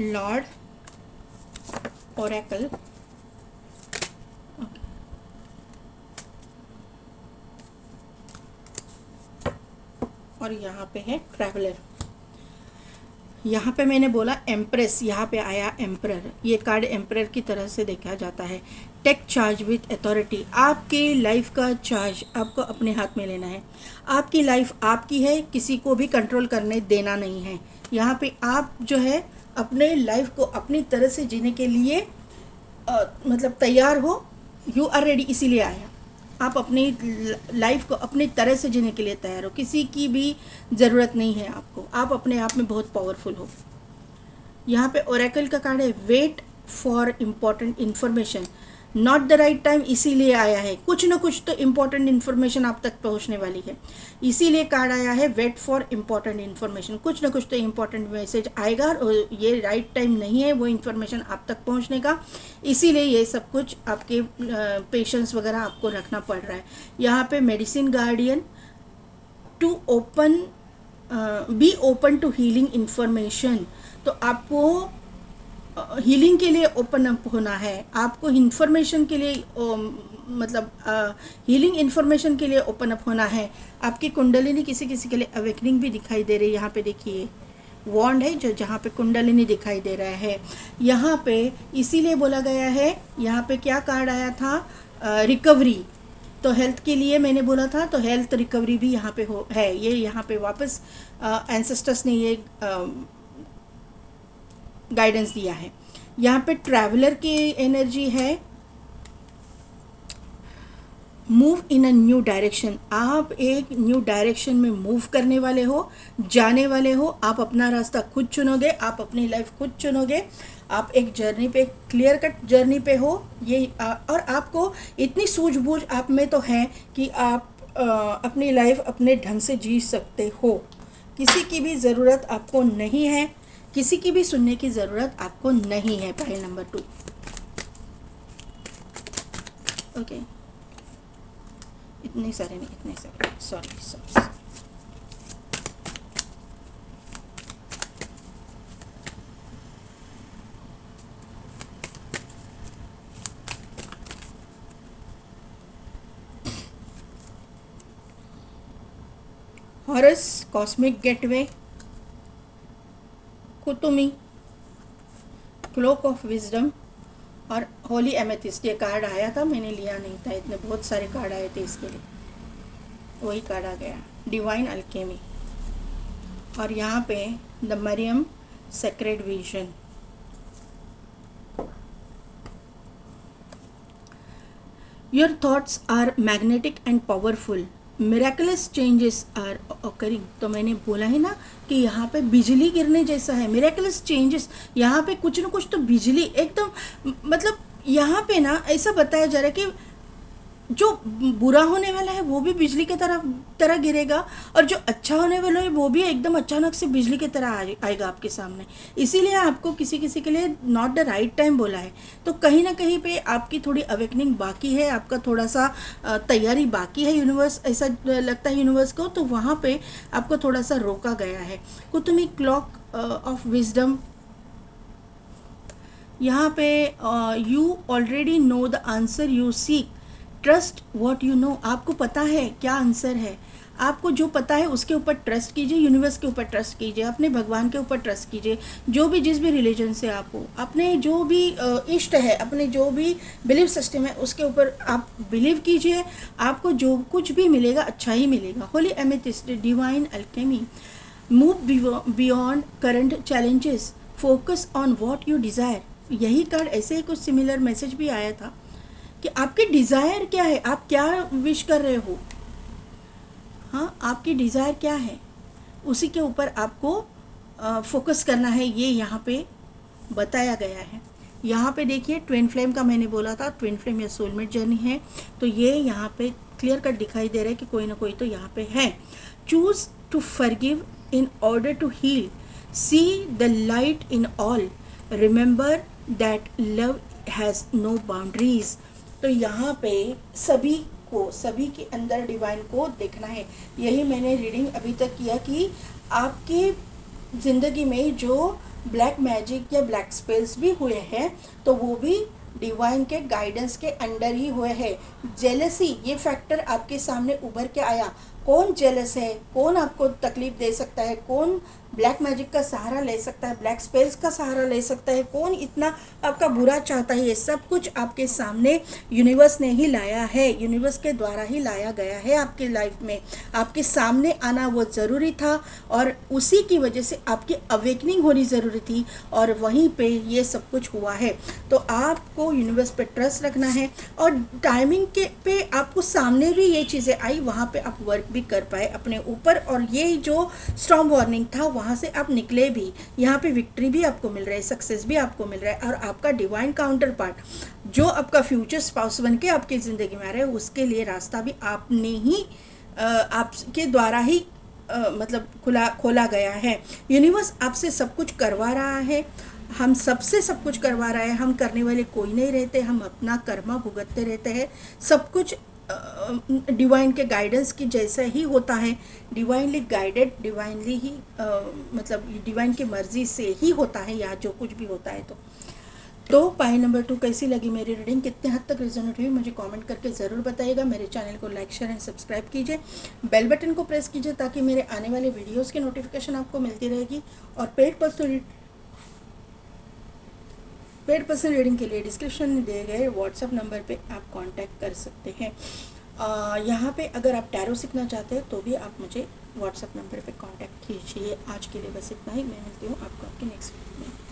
लॉर्ड ओरेकल, और यहाँ पे है ट्रैवलर। यहाँ पे मैंने बोला एम्प्रेस, यहाँ पे आया एम्परर। ये कार्ड एम्परर की तरह से देखा जाता है। टेक चार्ज विथ अथॉरिटी, आपकी लाइफ का चार्ज आपको अपने हाथ में लेना है। आपकी लाइफ आपकी है, किसी को भी कंट्रोल करने देना नहीं है। यहाँ पे आप जो है अपने लाइफ को अपनी तरह से जीने के लिए मतलब तैयार हो, यू आर रेडी, इसीलिए आया। आप अपनी लाइफ को अपनी तरह से जीने के लिए तैयार हो, किसी की भी ज़रूरत नहीं है आपको। आप अपने आप में बहुत पावरफुल हो। यहाँ पे ओरेकल का कार्ड है wait for important information, not the right time, इसीलिए आया है। कुछ ना कुछ तो इम्पॉर्टेंट इन्फॉर्मेशन आप तक पहुँचने वाली है, इसीलिए कार्ड आया है वेट फॉर इम्पॉर्टेंट इन्फॉर्मेशन। कुछ ना कुछ तो इम्पॉर्टेंट मैसेज आएगा और ये राइट टाइम नहीं है वो इन्फॉर्मेशन आप तक पहुँचने का, इसीलिए ये सब कुछ आपके पेशेंस वगैरह आपको रखना पड़ रहा है। यहाँ पे medicine guardian, to open be open to healing information, तो आपको हीलिंग के लिए ओपन अप होना है, आपको इन्फॉर्मेशन के लिए मतलब हीलिंग इन्फॉर्मेशन के लिए ओपन अप होना है। आपकी कुंडलिनी किसी किसी के लिए अवेकनिंग भी दिखाई दे रही है। यहाँ पे देखिए वॉन्ड है जो जहाँ पे कुंडलिनी दिखाई दे रहा है। यहाँ पे इसीलिए बोला गया है, यहाँ पे क्या कार्ड आया था, रिकवरी, तो हेल्थ के लिए मैंने बोला था, तो हेल्थ रिकवरी भी यहाँ पे हो है। ये यहाँ पे वापस एंसेस्टर्स ने ये गाइडेंस दिया है। यहाँ पे ट्रैवलर की एनर्जी है, move in a new direction, आप एक न्यू डायरेक्शन में मूव करने वाले हो, जाने वाले हो। आप अपना रास्ता खुद चुनोगे, आप अपनी लाइफ खुद चुनोगे, आप एक जर्नी पे, क्लियर कट जर्नी पे हो ये। और आपको इतनी सूझबूझ आप में तो है कि आप अपनी लाइफ अपने ढंग से जी सकते हो। किसी की भी ज़रूरत आपको नहीं है, किसी की भी सुनने की ज़रूरत आपको नहीं है। पाइल नंबर 2, ओके, इतने सारे नहीं, इतने सारे, sorry. Horus, cosmic gateway, Kuthumi, cloak of wisdom और होली एमेथिस्ट। ये कार्ड आया था, मैंने लिया नहीं था, इतने बहुत सारे कार्ड आए थे इसके लिए, वही कार्ड आ गया। डिवाइन अल्केमी, और यहाँ पे the Mariam sacred vision. Your thoughts are magnetic and powerful, miraculous changes are occurring. तो मैंने बोला है ना कि यहाँ पे बिजली गिरने जैसा है, मिराकुलस चेंजेस। यहाँ पे कुछ ना कुछ तो बिजली एकदम, मतलब यहाँ पे ना ऐसा बताया जा रहा है कि जो बुरा होने वाला है वो भी बिजली के तरह गिरेगा, और जो अच्छा होने वाला है वो भी एकदम अचानक से बिजली की तरह आएगा आपके सामने। इसीलिए आपको किसी किसी के लिए नॉट द राइट टाइम बोला है। तो कहीं ना कहीं पे आपकी थोड़ी अवेकनिंग बाकी है, आपका थोड़ा सा तैयारी बाकी है। यूनिवर्स, ऐसा लगता है यूनिवर्स को, तो वहाँ पे आपको थोड़ा सा रोका गया है। कुतुमी, क्लॉक ऑफ विजडम, यहाँ पे you already know the answer you seek, trust what you know, आपको पता है क्या आंसर है। आपको जो पता है उसके ऊपर ट्रस्ट कीजिए, यूनिवर्स के ऊपर ट्रस्ट कीजिए, अपने भगवान के ऊपर ट्रस्ट कीजिए। जो भी, जिस भी रिलीजन से आप हो, अपने जो भी इष्ट है, अपने जो भी बिलीव सिस्टम है उसके ऊपर आप बिलीव कीजिए। आपको जो कुछ भी मिलेगा अच्छा ही मिलेगा। Holi amethyst, divine Alchemy, move beyond current challenges, focus on what you desire. यही कार्ड ऐसे ही कुछ सिमिलर मैसेज भी आया था कि आपके डिज़ायर क्या है, आप क्या विश कर रहे हो। हाँ, आपकी डिज़ायर क्या है, उसी के ऊपर आपको फोकस करना है, ये यहाँ पे बताया गया है। यहाँ पे देखिए ट्विन फ्लेम का मैंने बोला था, ट्विन फ्लेम या सोलमेट जर्नी है, तो ये यहाँ पे क्लियर कट दिखाई दे रहा है कि कोई ना कोई तो यहाँ पे है। choose to forgive in order to heal, see the light in all, remember that love has no boundaries। तो यहाँ पे सभी को, सभी के अंदर डिवाइन को देखना है। यही मैंने रीडिंग अभी तक किया कि आपके ज़िंदगी में जो ब्लैक मैजिक या ब्लैक स्पेल्स भी हुए हैं तो वो भी डिवाइन के गाइडेंस के अंडर ही हुए हैं। जेलसी ये फैक्टर आपके सामने उभर के आया, कौन जेलस है, कौन आपको तकलीफ दे सकता है, कौन ब्लैक मैजिक का सहारा ले सकता है, ब्लैक स्पेल्स का सहारा ले सकता है, कौन इतना आपका बुरा चाहता है, ये सब कुछ आपके सामने यूनिवर्स ने ही लाया है, यूनिवर्स के द्वारा ही लाया गया है आपके लाइफ में। आपके सामने आना वो ज़रूरी था और उसी की वजह से आपकी अवेकनिंग होनी ज़रूरी थी और वहीं पे ये सब कुछ हुआ है। तो आपको यूनिवर्स पे ट्रस्ट रखना है और टाइमिंग के पे आपको सामने भी ये चीज़ें आई, वहाँ पे आप वर्क भी कर पाए अपने ऊपर और ये जो स्टॉर्म वार्निंग था वहाँ से आप निकले भी। यहाँ पे विक्ट्री भी आपको मिल रहा है, सक्सेस भी आपको मिल रहा है और आपका डिवाइन काउंटर पार्ट जो आपका फ्यूचर स्पाउस बन के आपकी ज़िंदगी में आ रहा है उसके लिए रास्ता भी आपने ही आपके द्वारा ही मतलब खोला गया है। यूनिवर्स आपसे सब कुछ करवा रहा है, हम सबसे सब कुछ करवा रहा है। हम करने वाले कोई नहीं रहते, हम अपना कर्मा भुगतते रहते हैं। सब कुछ डिवाइन के गाइडेंस की जैसा ही होता है, डिवाइनली गाइडेड, डिवाइनली ही मतलब डिवाइन की मर्जी से ही होता है या जो कुछ भी होता है। तो पाई नंबर 2 कैसी लगी मेरी रीडिंग, कितने हद तक रिजोनेट हुई मुझे कमेंट करके ज़रूर बताइएगा। मेरे चैनल को लाइक शेयर एंड सब्सक्राइब कीजिए, बेल बटन को प्रेस कीजिए ताकि मेरे आने वाले वीडियोस की नोटिफिकेशन आपको मिलती रहेगी। और पेड पर्सनल रीडिंग के लिए डिस्क्रिप्शन में दिए गए व्हाट्सएप नंबर पे आप कांटेक्ट कर सकते हैं। यहाँ पे अगर आप टैरो सीखना चाहते हैं तो भी आप मुझे व्हाट्सएप नंबर पे कांटेक्ट कीजिए। आज के लिए बस इतना ही, मैं मिलती हूँ आपको आपके नेक्स्ट वीडियो में।